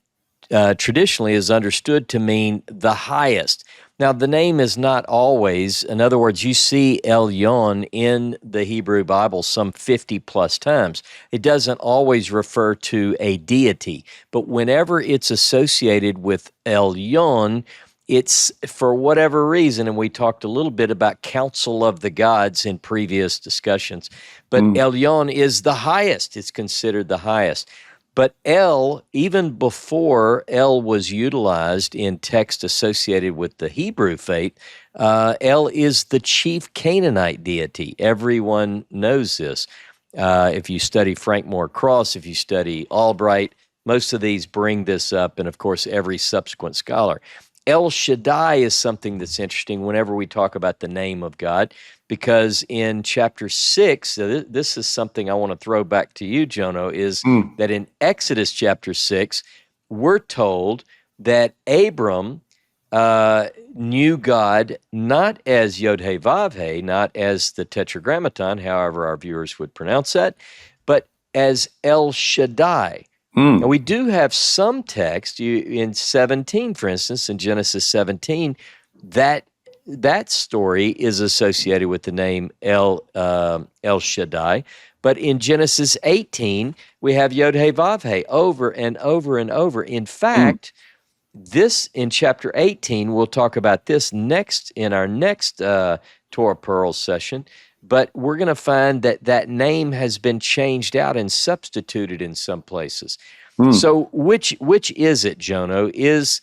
traditionally is understood to mean the highest. Now, the name is not always, in other words, you see Elyon in the Hebrew Bible some 50 plus times. It doesn't always refer to a deity, but whenever it's associated with Elyon, it's for whatever reason, and we talked a little bit about council of the gods in previous discussions, but Elyon is the highest. It's considered the highest. But El, even before El was utilized in text associated with the Hebrew faith, El is the chief Canaanite deity. Everyone knows this. If you study Frank Moore Cross, if you study Albright, most of these bring this up, and of course, every subsequent scholar. El Shaddai is something that's interesting whenever we talk about the name of God, because in chapter 6, so this is something I want to throw back to you, Jono, is that in Exodus chapter 6, we're told that Abram knew God not as Yod-Heh-Vav-Heh, not as the Tetragrammaton, however our viewers would pronounce that, but as El Shaddai. Now, we do have some text in 17, for instance, in Genesis 17, that story is associated with the name El Shaddai. But in Genesis 18, we have Yod-Heh-Vav-Heh over and over and over. In fact, this in chapter 18, we'll talk about this next in our next Torah Pearls session. But we're going to find that name has been changed out and substituted in some places. So which is it, Jono? Is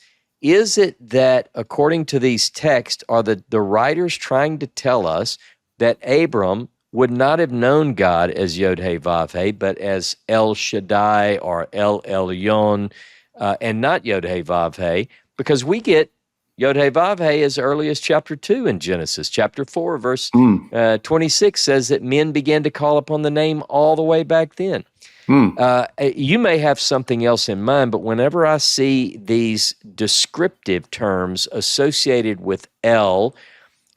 it that, according to these texts, are the writers trying to tell us that Abram would not have known God as Yod-Heh-Vav-Heh, but as El Shaddai or El Elyon, and not Yod-Heh-Vav-Heh? Because we get Yod-Heh-Vav-Heh as early as chapter 2 in Genesis. Chapter 4, verse 26 says that men began to call upon the name all the way back then. You may have something else in mind, but whenever I see these descriptive terms associated with El,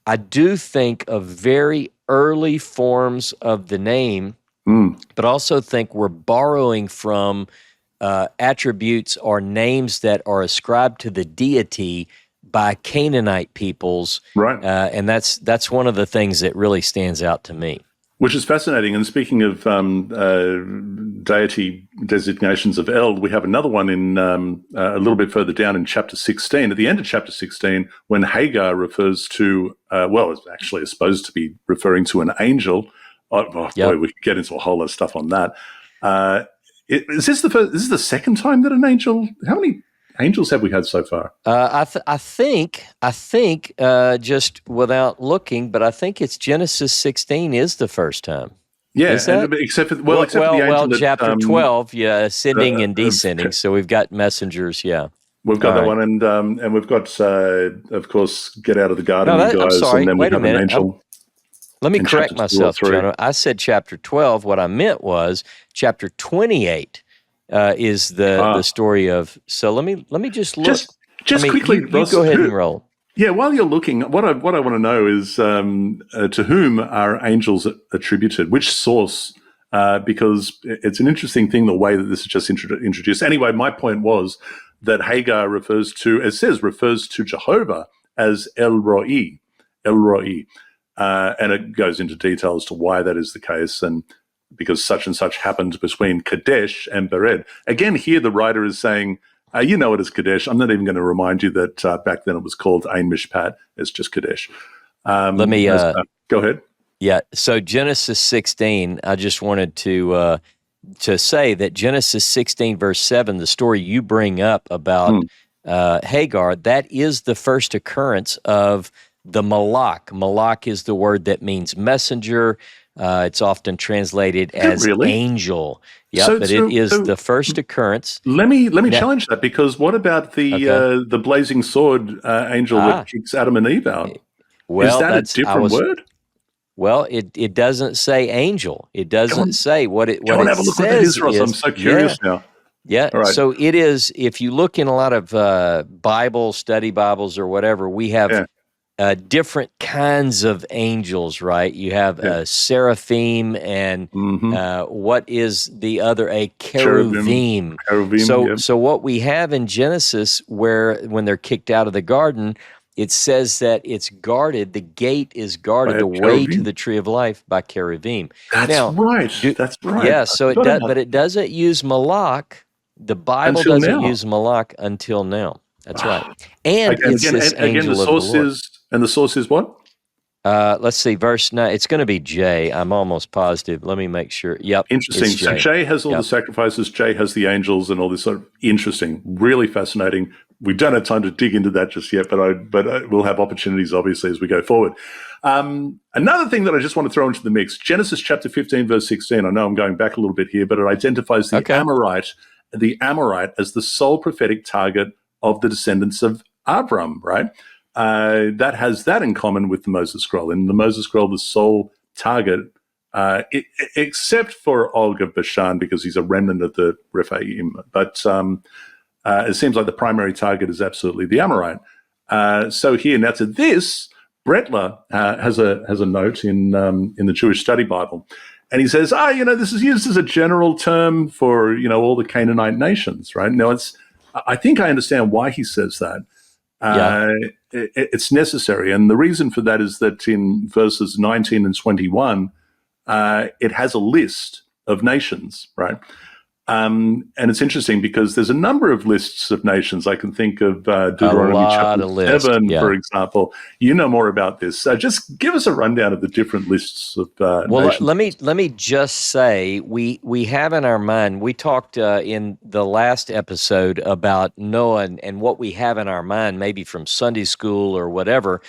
I do think of very early forms of the name, but also think we're borrowing from attributes or names that are ascribed to the deity by Canaanite peoples, right? And that's one of the things that really stands out to me. Which is fascinating. And speaking of deity designations of El, we have another one in a little bit further down in chapter 16. At the end of chapter 16, when Hagar refers to, it's actually supposed to be referring to an angel. Boy, we could get into a whole lot of stuff on that. Is this the second time that an angel? How many angels have we had so far? I think, just without looking, but I think it's Genesis 16 is the first time. Yeah, except for the angel chapter 12, ascending and descending. So we've got messengers. Yeah, we've got that one, and we've got, of course, get out of the garden, you guys. I'm sorry. And then Wait we have a minute. an angel. Let me correct myself, Jono. I said chapter 12. What I meant was chapter 28. Is the story of? So let me just look. Just quickly, you go ahead and roll. Yeah, while you're looking, what I want to know is to whom are angels attributed? Which source? Because it's an interesting thing the way that this is just introduced. Anyway, my point was that Hagar refers to Jehovah as El Roi, and it goes into detail as to why that is the case and. Because such and such happened between Kadesh and Bered. Again, here the writer is saying, you know it as Kadesh. I'm not even going to remind you that back then it was called Ein Mishpat. It's just Kadesh. Let me go ahead. Yeah. So Genesis 16. I just wanted to say that Genesis 16 verse 7, the story you bring up about Hagar, that is the first occurrence of the Malak. Malak is the word that means messenger. It's often translated as angel. Yeah, but it is the first occurrence. Let me challenge that, because what about the blazing sword angel that kicks Adam and Eve out? Well, is that a different word? Well, it doesn't say angel. It doesn't say what it have a look says. What that is, Ross. I'm so curious now. Yeah, right. So it is. If you look in a lot of study Bibles or whatever, we have. Different kinds of angels, right? You have seraphim and what is the other? A cherubim. So what we have in Genesis, when they're kicked out of the garden, it says that it's guarded. The gate is guarded, the way to the tree of life, by cherubim. That's right. That's right. Yeah. So it does, but it doesn't use Malak. The Bible doesn't use Malak until now. That's right. And Again, it's this angel the of the source Lord. the source is what? Let's see, verse 9. It's going to be J. I'm almost positive. Let me make sure. Yep. Interesting. It's So J. Jay has all the Yep. sacrifices. Jay has the angels and all this sort of interesting, really fascinating. We don't have time to dig into that just yet, but we'll have opportunities, obviously, as we go forward. Another thing that I just want to throw into the mix, Genesis chapter 15, verse 16. I know I'm going back a little bit here, but it identifies the Amorite as the sole prophetic target of the descendants of Abram, right? That has that in common with the Moses Scroll. In the Moses Scroll, the sole target, except for Og of Bashan, because he's a remnant of the Rephaim. But it seems like the primary target is absolutely the Amorite. So here, now to this, Brettler has a note in the Jewish Study Bible, and he says, this is used as a general term for all the Canaanite nations, right? Now I think I understand why he says that. It's necessary, and the reason for that is that in verses 19 and 21, it has a list of nations, right? And it's interesting because there's a number of lists of nations. I can think of Deuteronomy chapter 7, for example. You know more about this. So just give us a rundown of the different lists of nations. Let me just say we have in our mind. We talked in the last episode about Noah and what we have in our mind, maybe from Sunday school or whatever.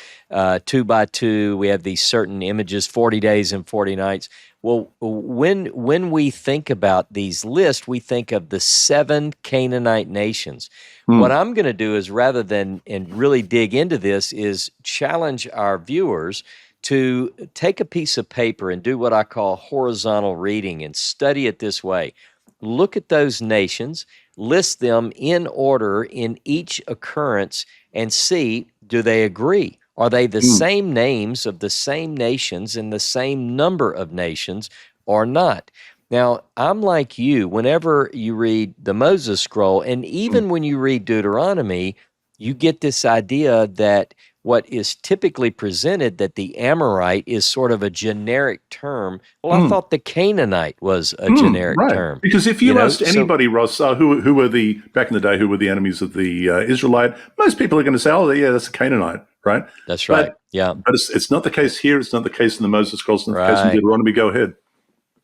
2 by 2, we have these certain images, 40 days and 40 nights. Well, when we think about these lists, we think of the 7 Canaanite nations. What I'm going to do is, rather than and really dig into this, is challenge our viewers to take a piece of paper and do what I call horizontal reading and study it this way. Look at those nations, list them in order in each occurrence, and see, do they agree? Are they the same names of the same nations and the same number of nations or not? Now, I'm like you. Whenever you read the Moses Scroll, and even when you read Deuteronomy, you get this idea that what is typically presented, that the Amorite is sort of a generic term. Well, I thought the Canaanite was a generic term. Because if you asked anybody, Ross, who were back in the day, who were the enemies of the Israelite, most people are going to say, oh, yeah, that's a Canaanite, right? That's right. But it's not the case here. It's not the case in the Moses Scrolls. It's not the case in Deuteronomy. Go ahead.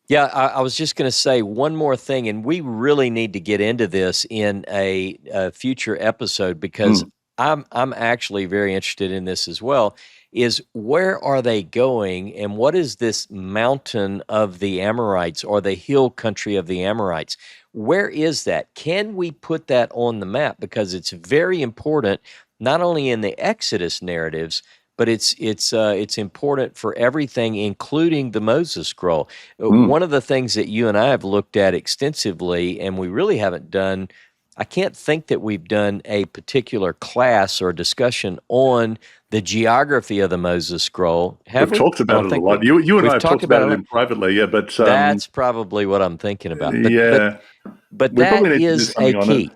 Yeah, I was just going to say one more thing, and we really need to get into this in a future episode, because I'm actually very interested in this as well, is where are they going, and what is this mountain of the Amorites, or the hill country of the Amorites? Where is that? Can we put that on the map? Because it's very important, not only in the Exodus narratives, but it's important for everything, including the Moses Scroll. One of the things that you and I have looked at extensively, and we really haven't done, I can't think that we've done a particular class or discussion on the geography of the Moses Scroll. Have we? We've talked about it a lot. You and I have talked about it privately, yeah, but that's probably what I'm thinking about. But we that is a key.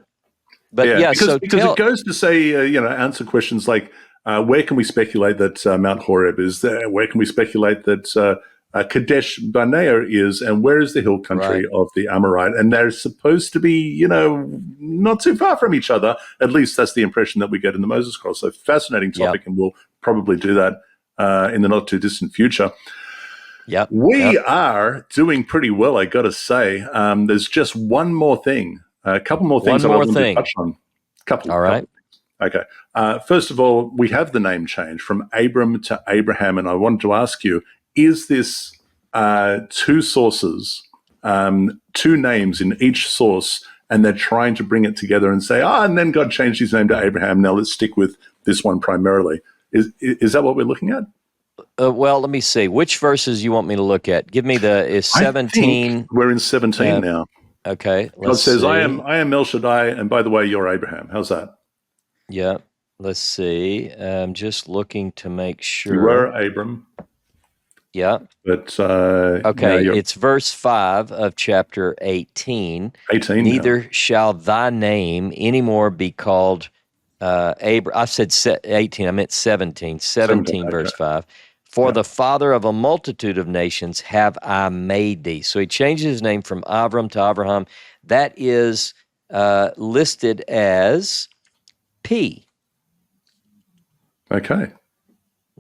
But because it goes to say, answer questions like, where can we speculate that Mount HOREB is there? Where can we speculate that Kadesh Barnea is? And where is the hill country of the Amorite? And they're supposed to be, not too far from each other. At least that's the impression that we get in the Moses Scroll. So fascinating topic, and we'll probably do that in the not too distant future. We are doing pretty well, I got to say. There's just one more thing, a couple more things I want to touch on. All right. Okay. First of all, we have the name change from Abram to Abraham, and I wanted to ask you, is this two sources, two names in each source, and they're trying to bring it together and say, and then God changed his name to Abraham, now let's stick with this one primarily. Is that what we're looking at? Well, let me see. Which verses you want me to look at? Give me is 17. We're in 17 now. Okay. God says, I am El Shaddai, and by the way, you're Abraham. How's that? Yeah, let's see. I'm just looking to make sure. You were Abram. Yeah. But okay, it's verse 5 of chapter 18. 18. Neither shall thy name anymore be called Abram. I said 18. I meant 17. 17 verse 5. For the father of a multitude of nations have I made thee. So he changes his name from Abram to Abraham. That is listed as P. Okay.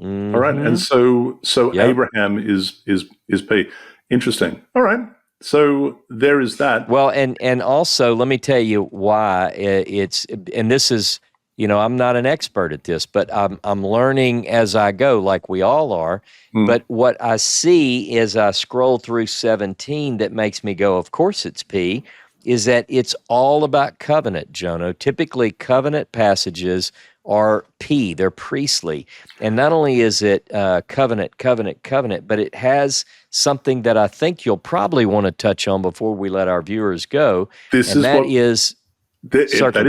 All right. And so Abraham is P. Interesting. All right. So there is that. Well, and also let me tell you why it's, and this is, I'm not an expert at this, but I'm learning as I go, like we all are. But what I see as I scroll through 17 that makes me go, of course it's P, is that it's all about covenant, Jono. Typically, covenant passages are P, they're priestly. And not only is it covenant, but it has something that I think you'll probably want to touch on before we let our viewers go. That is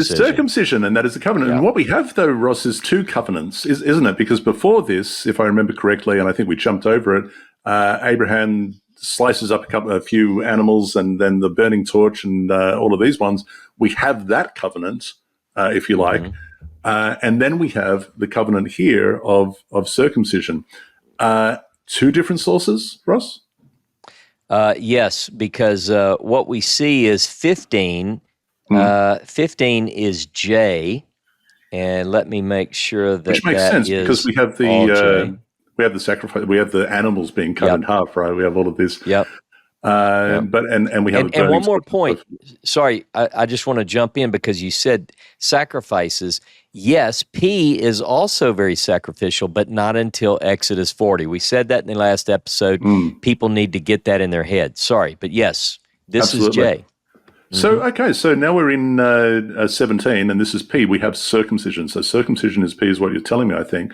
circumcision, and that is the covenant. Yeah. And what we have, though, Ross, is two covenants, isn't it? Because before this, if I remember correctly, and I think we jumped over it, Abraham slices up a few animals, and then the burning torch, and all of these ones. We have that covenant, if you like, and then we have the covenant here of circumcision. Two different sources, Ross? Yes, because what we see is 15. 15 is J, and let me make sure that which makes sense because we have the sacrifice, we have the animals being cut in half, right? We have all of this. Yep. But we have and one more point. Sorry, I just want to jump in because you said sacrifices. Yes, P is also very sacrificial, but not until Exodus 40. We said that in the last episode. People need to get that in their head. Sorry, but yes, this is J. So, okay, so now we're in 17, and this is P. We have circumcision. So circumcision is P, is what you're telling me, I think.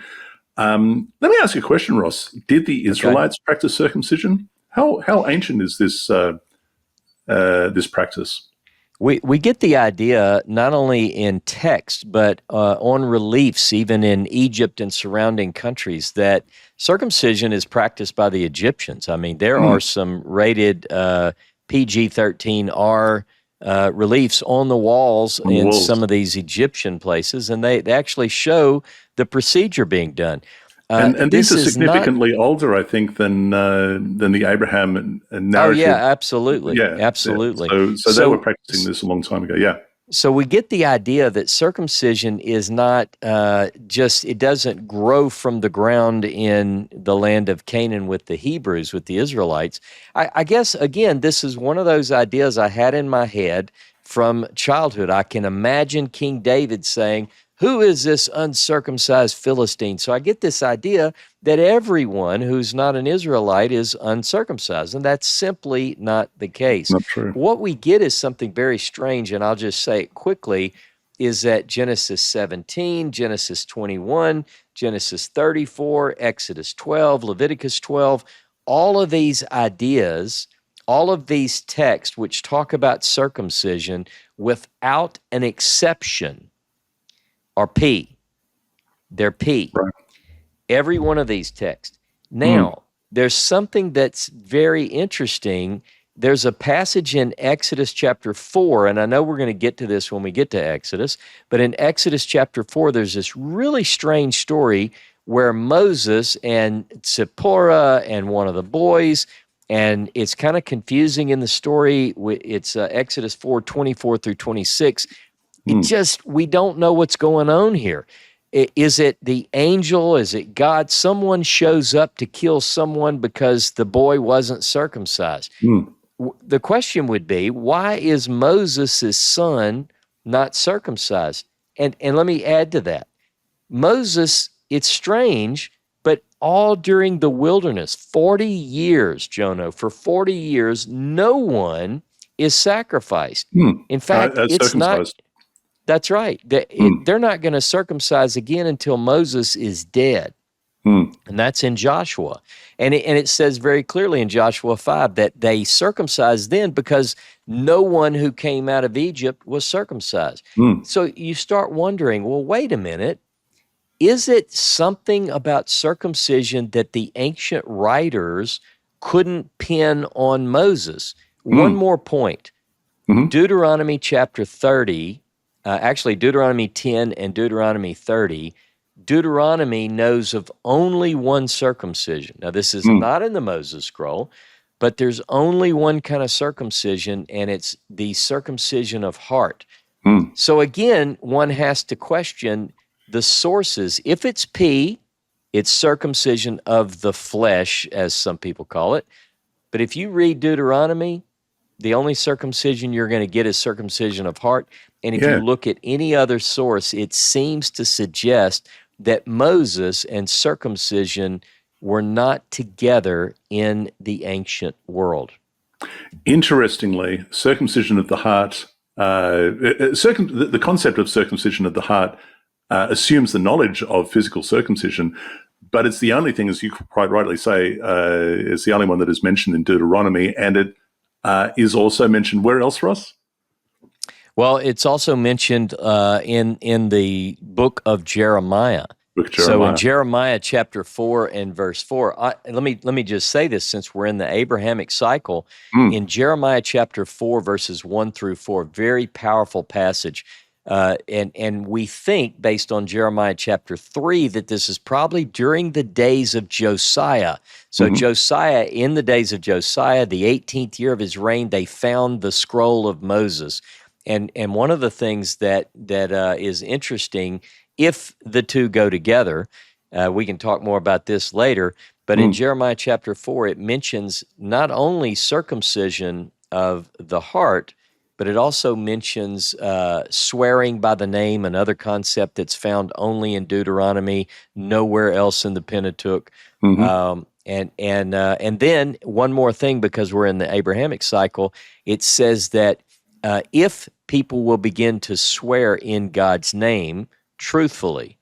Let me ask you a question, Ross. Did the Israelites practice circumcision? How ancient is this this practice? We get the idea not only in text, but on reliefs, even in Egypt and surrounding countries, that circumcision is practiced by the Egyptians. I mean, there are some rated PG-13R reliefs on the walls in some of these Egyptian places, and they actually show the procedure being done. And these are significantly older, I think, than the Abraham narrative. Oh, yeah, absolutely. Absolutely. Yeah. So they were practicing this a long time ago, yeah. So we get the idea that circumcision is not it doesn't grow from the ground in the land of Canaan with the Hebrews, with the Israelites. I guess, again, this is one of those ideas I had in my head from childhood. I can imagine King David saying, "Who is this uncircumcised Philistine?" So I get this idea that everyone who's not an Israelite is uncircumcised, and that's simply not the case. Not true. What we get is something very strange, and I'll just say it quickly, is that Genesis 17, Genesis 21, Genesis 34, Exodus 12, Leviticus 12, all of these ideas, all of these texts which talk about circumcision without an exception are P. They're P. Right. Every one of these texts. Now, there's something that's very interesting. There's a passage in Exodus chapter 4, and I know we're going to get to this when we get to Exodus, but in Exodus chapter 4, there's this really strange story where Moses and Zipporah and one of the boys, and it's kind of confusing in the story. It's Exodus 4, 24 through 26. We don't know what's going on here. Is it the angel? Is it God? Someone shows up to kill someone because the boy wasn't circumcised. The question would be, why is Moses' son not circumcised? And let me add to that. Moses, it's strange, but all during the wilderness, 40 years, Jono, for 40 years, no one is sacrificed. In fact, it's not... That's right. They're not going to circumcise again until Moses is dead. And that's in Joshua. And it says very clearly in Joshua 5 that they circumcised then because no one who came out of Egypt was circumcised. So you start wondering, well, wait a minute. Is it something about circumcision that the ancient writers couldn't pin on Moses? One more point. Deuteronomy chapter 30, actually Deuteronomy 10 and Deuteronomy 30, Deuteronomy knows of only one circumcision. Now, this is not in the Moses scroll, but there's only one kind of circumcision, and it's the circumcision of heart. So again, one has to question the sources. If it's P, it's circumcision of the flesh, as some people call it. But if you read Deuteronomy, the only circumcision you're going to get is circumcision of heart. And if you look at any other source, it seems to suggest that Moses and circumcision were not together in the ancient world. Interestingly, circumcision of the heart, the concept of circumcision of the heart assumes the knowledge of physical circumcision, but it's the only thing, as you quite rightly say, it's the only one that is mentioned in Deuteronomy, and it is also mentioned where else, Ross? Well, it's also mentioned in the book of Jeremiah. So in Jeremiah chapter 4 and verse 4, let me just say this, since we're in the Abrahamic cycle. In Jeremiah chapter 4, verses 1 through 4, very powerful passage. And we think, based on Jeremiah chapter 3, that this is probably during the days of Josiah. So Josiah, in the days of Josiah, the 18th year of his reign, they found the scroll of Moses. And one of the things that is interesting, if the two go together, we can talk more about this later, but in Jeremiah chapter 4, it mentions not only circumcision of the heart, but it also mentions swearing by the name, another concept that's found only in Deuteronomy, nowhere else in the Pentateuch. And then one more thing, because we're in the Abrahamic cycle, it says that if people will begin to swear in God's name truthfully,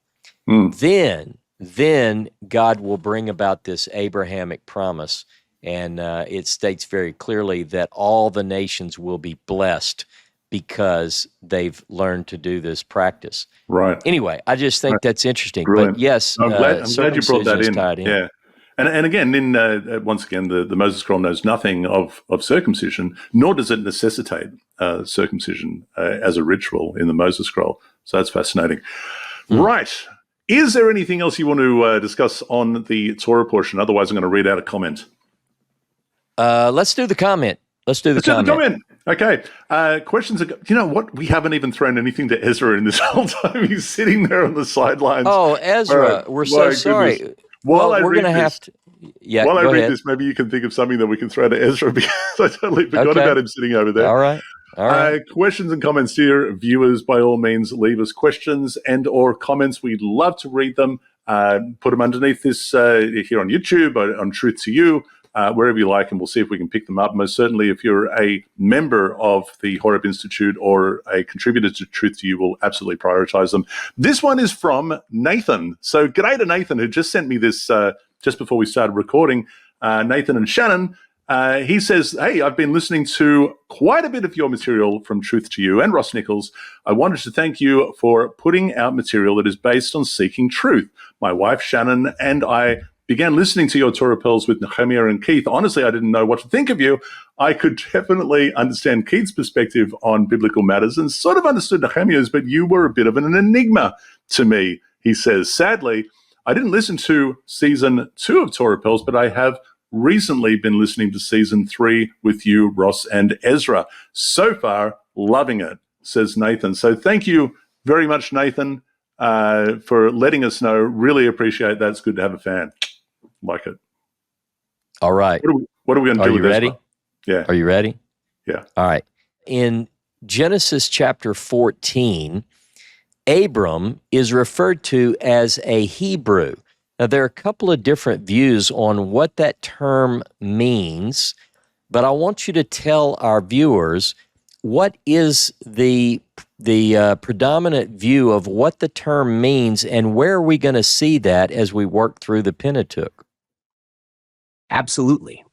then God will bring about this Abrahamic promise. And it states very clearly that all the nations will be blessed because they've learned to do this practice. Right. Anyway, I just think that's interesting. Brilliant. But yes, I'm glad you brought that in. Tied in. Yeah. And again, once again, the Moses Scroll knows nothing of circumcision, nor does it necessitate circumcision as a ritual in the Moses Scroll. So that's fascinating. Right. Is there anything else you want to discuss on the Torah portion? Otherwise, I'm going to read out a comment. Let's do the comment. Let's do the comment. Okay. Questions. You know what? We haven't even thrown anything to Ezra in this whole time. He's sitting there on the sidelines. Oh, Ezra, we're so sorry. While we're going to have to. Yeah, while I read ahead. this, maybe you can think of something that we can throw to Ezra, because I totally forgot about him sitting over there. All right. Questions and comments, dear viewers, by all means, leave us questions and or comments. We'd love to read them. Put them underneath this here on YouTube, or on Truth to You, wherever you like, and we'll see if we can pick them up. Most certainly, if you're a member of the HOREB Institute or a contributor to Truth to You, we'll absolutely prioritize them. This one is from Nathan. So g'day to Nathan, who just sent me this just before we started recording. Nathan and Shannon. He says, hey, I've been listening to quite a bit of your material from Truth to You and Ross Nichols. I wanted to thank you for putting out material that is based on seeking truth. My wife, Shannon, and I began listening to your Torah Pearls with Nehemiah and Keith. Honestly, I didn't know what to think of you. I could definitely understand Keith's perspective on biblical matters and sort of understood Nehemiah's, but you were a bit of an enigma to me, he says. Sadly, I didn't listen to season 2 of Torah Pearls, but I have recently been listening to season 3 with you, Ross and Ezra. So far, loving it, says Nathan. So thank you very much, Nathan, for letting us know. Really appreciate that. It's good to have a fan. Like it. All right. What are we going to do with this? Are you ready? Yeah. Are you ready? Yeah. All right. In Genesis chapter 14, Abram is referred to as a Hebrew. Now, there are a couple of different views on what that term means, but I want you to tell our viewers what is the predominant view of what the term means, and where are we going to see that as we work through the Pentateuch? Absolutely.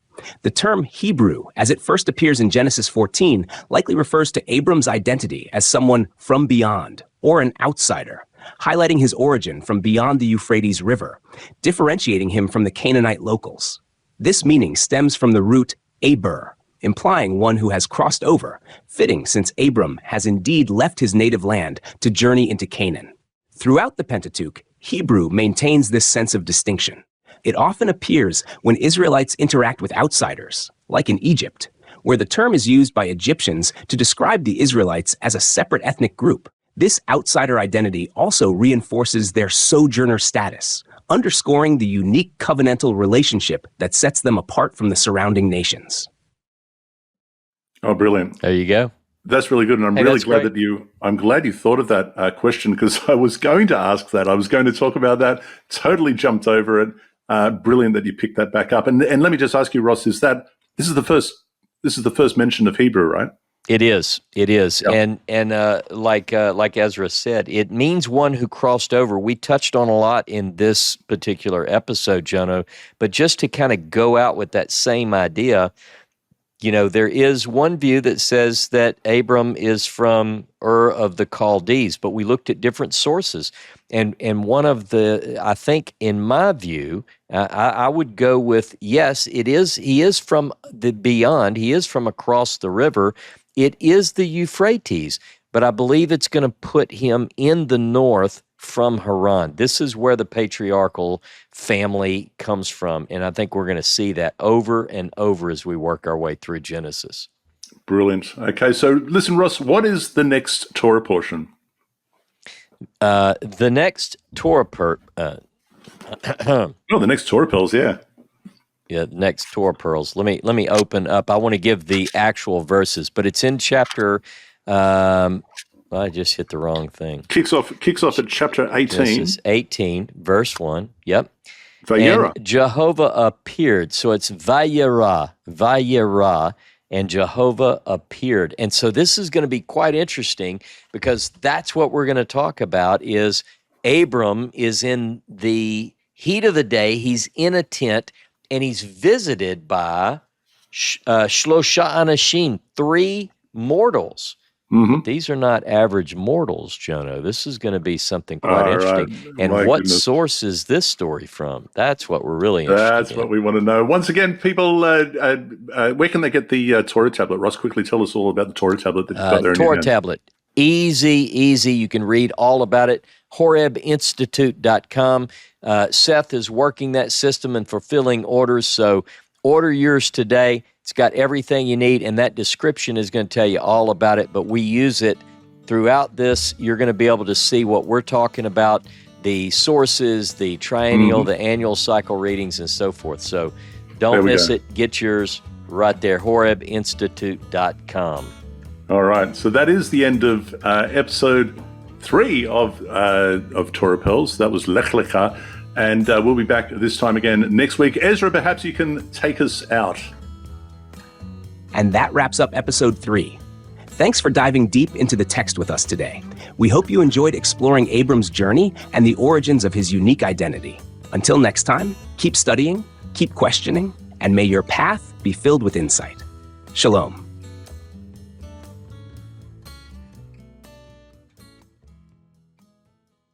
The term Hebrew, as it first appears in Genesis 14, likely refers to Abram's identity as someone from beyond, or an outsider, highlighting his origin from beyond the Euphrates River, differentiating him from the Canaanite locals. This meaning stems from the root Aber, implying one who has crossed over, fitting since Abram has indeed left his native land to journey into Canaan. Throughout the Pentateuch, Hebrew maintains this sense of distinction. It often appears when Israelites interact with outsiders, like in Egypt, where the term is used by Egyptians to describe the Israelites as a separate ethnic group. This outsider identity also reinforces their sojourner status, underscoring the unique covenantal relationship that sets them apart from the surrounding nations. Oh, brilliant. There you go. That's really good, and I'm really glad I'm glad you thought of that question, because I was going to ask that. I was going to talk about that. Totally jumped over it. Brilliant that you picked that back up. And let me just ask you, Ross, this is the first mention of Hebrew, right? It is. Yep. And like Ezra said, it means one who crossed over. We touched on a lot in this particular episode, Jono, but just to kind of go out with that same idea, there is one view that says that Abram is from Ur of the Chaldees, but we looked at different sources. And one of I think in my view, I would go with, yes, he is from the beyond, he is from across the river. It is the Euphrates, but I believe it's going to put him in the north from Haran. This is where the patriarchal family comes from, and I think we're going to see that over and over as we work our way through Genesis. Brilliant. Okay, so listen, Ross, what is the next Torah portion? The next Torah the next Torah Pearls, yeah. Yeah, next Torah Pearls. Let me open up. I want to give the actual verses, but it's in chapter. I just hit the wrong thing. Kicks off at chapter 18. This is 18, verse 1. Yep. Vayera. And Jehovah appeared. So it's Vayera, and Jehovah appeared. And so this is going to be quite interesting, because that's what we're going to talk about. Is Abram is in the heat of the day. He's in a tent, and he's visited by Shlosha Anashim, 3 mortals. Mm-hmm. These are not average mortals, Jono. This is going to be something quite interesting. Right. And My what goodness. source is this story from? That's what we're really interested in. That's what we want to know. Once again, people, where can they get the Torah tablet? Ross, quickly tell us all about the Torah tablet that you've got there in your Torah hand. tablet. Easy. You can read all about it. HOREBinstitute.com. Seth is working that system and fulfilling orders, so order yours today. It's got everything you need, and that description is going to tell you all about it, but we use it throughout this. You're going to be able to see what we're talking about, the sources, the triennial, the annual cycle readings, and so forth. So don't miss it. Get yours right there, HOREBinstitute.com. All right, so that is the end of episode 3 of Torah Pearls. That was Lech-Lecha, and we'll be back this time again next week. Ezra, perhaps you can take us out. And that wraps up episode 3. Thanks for diving deep into the text with us today. We hope you enjoyed exploring Abram's journey and the origins of his unique identity. Until next time, keep studying, keep questioning, and may your path be filled with insight. Shalom.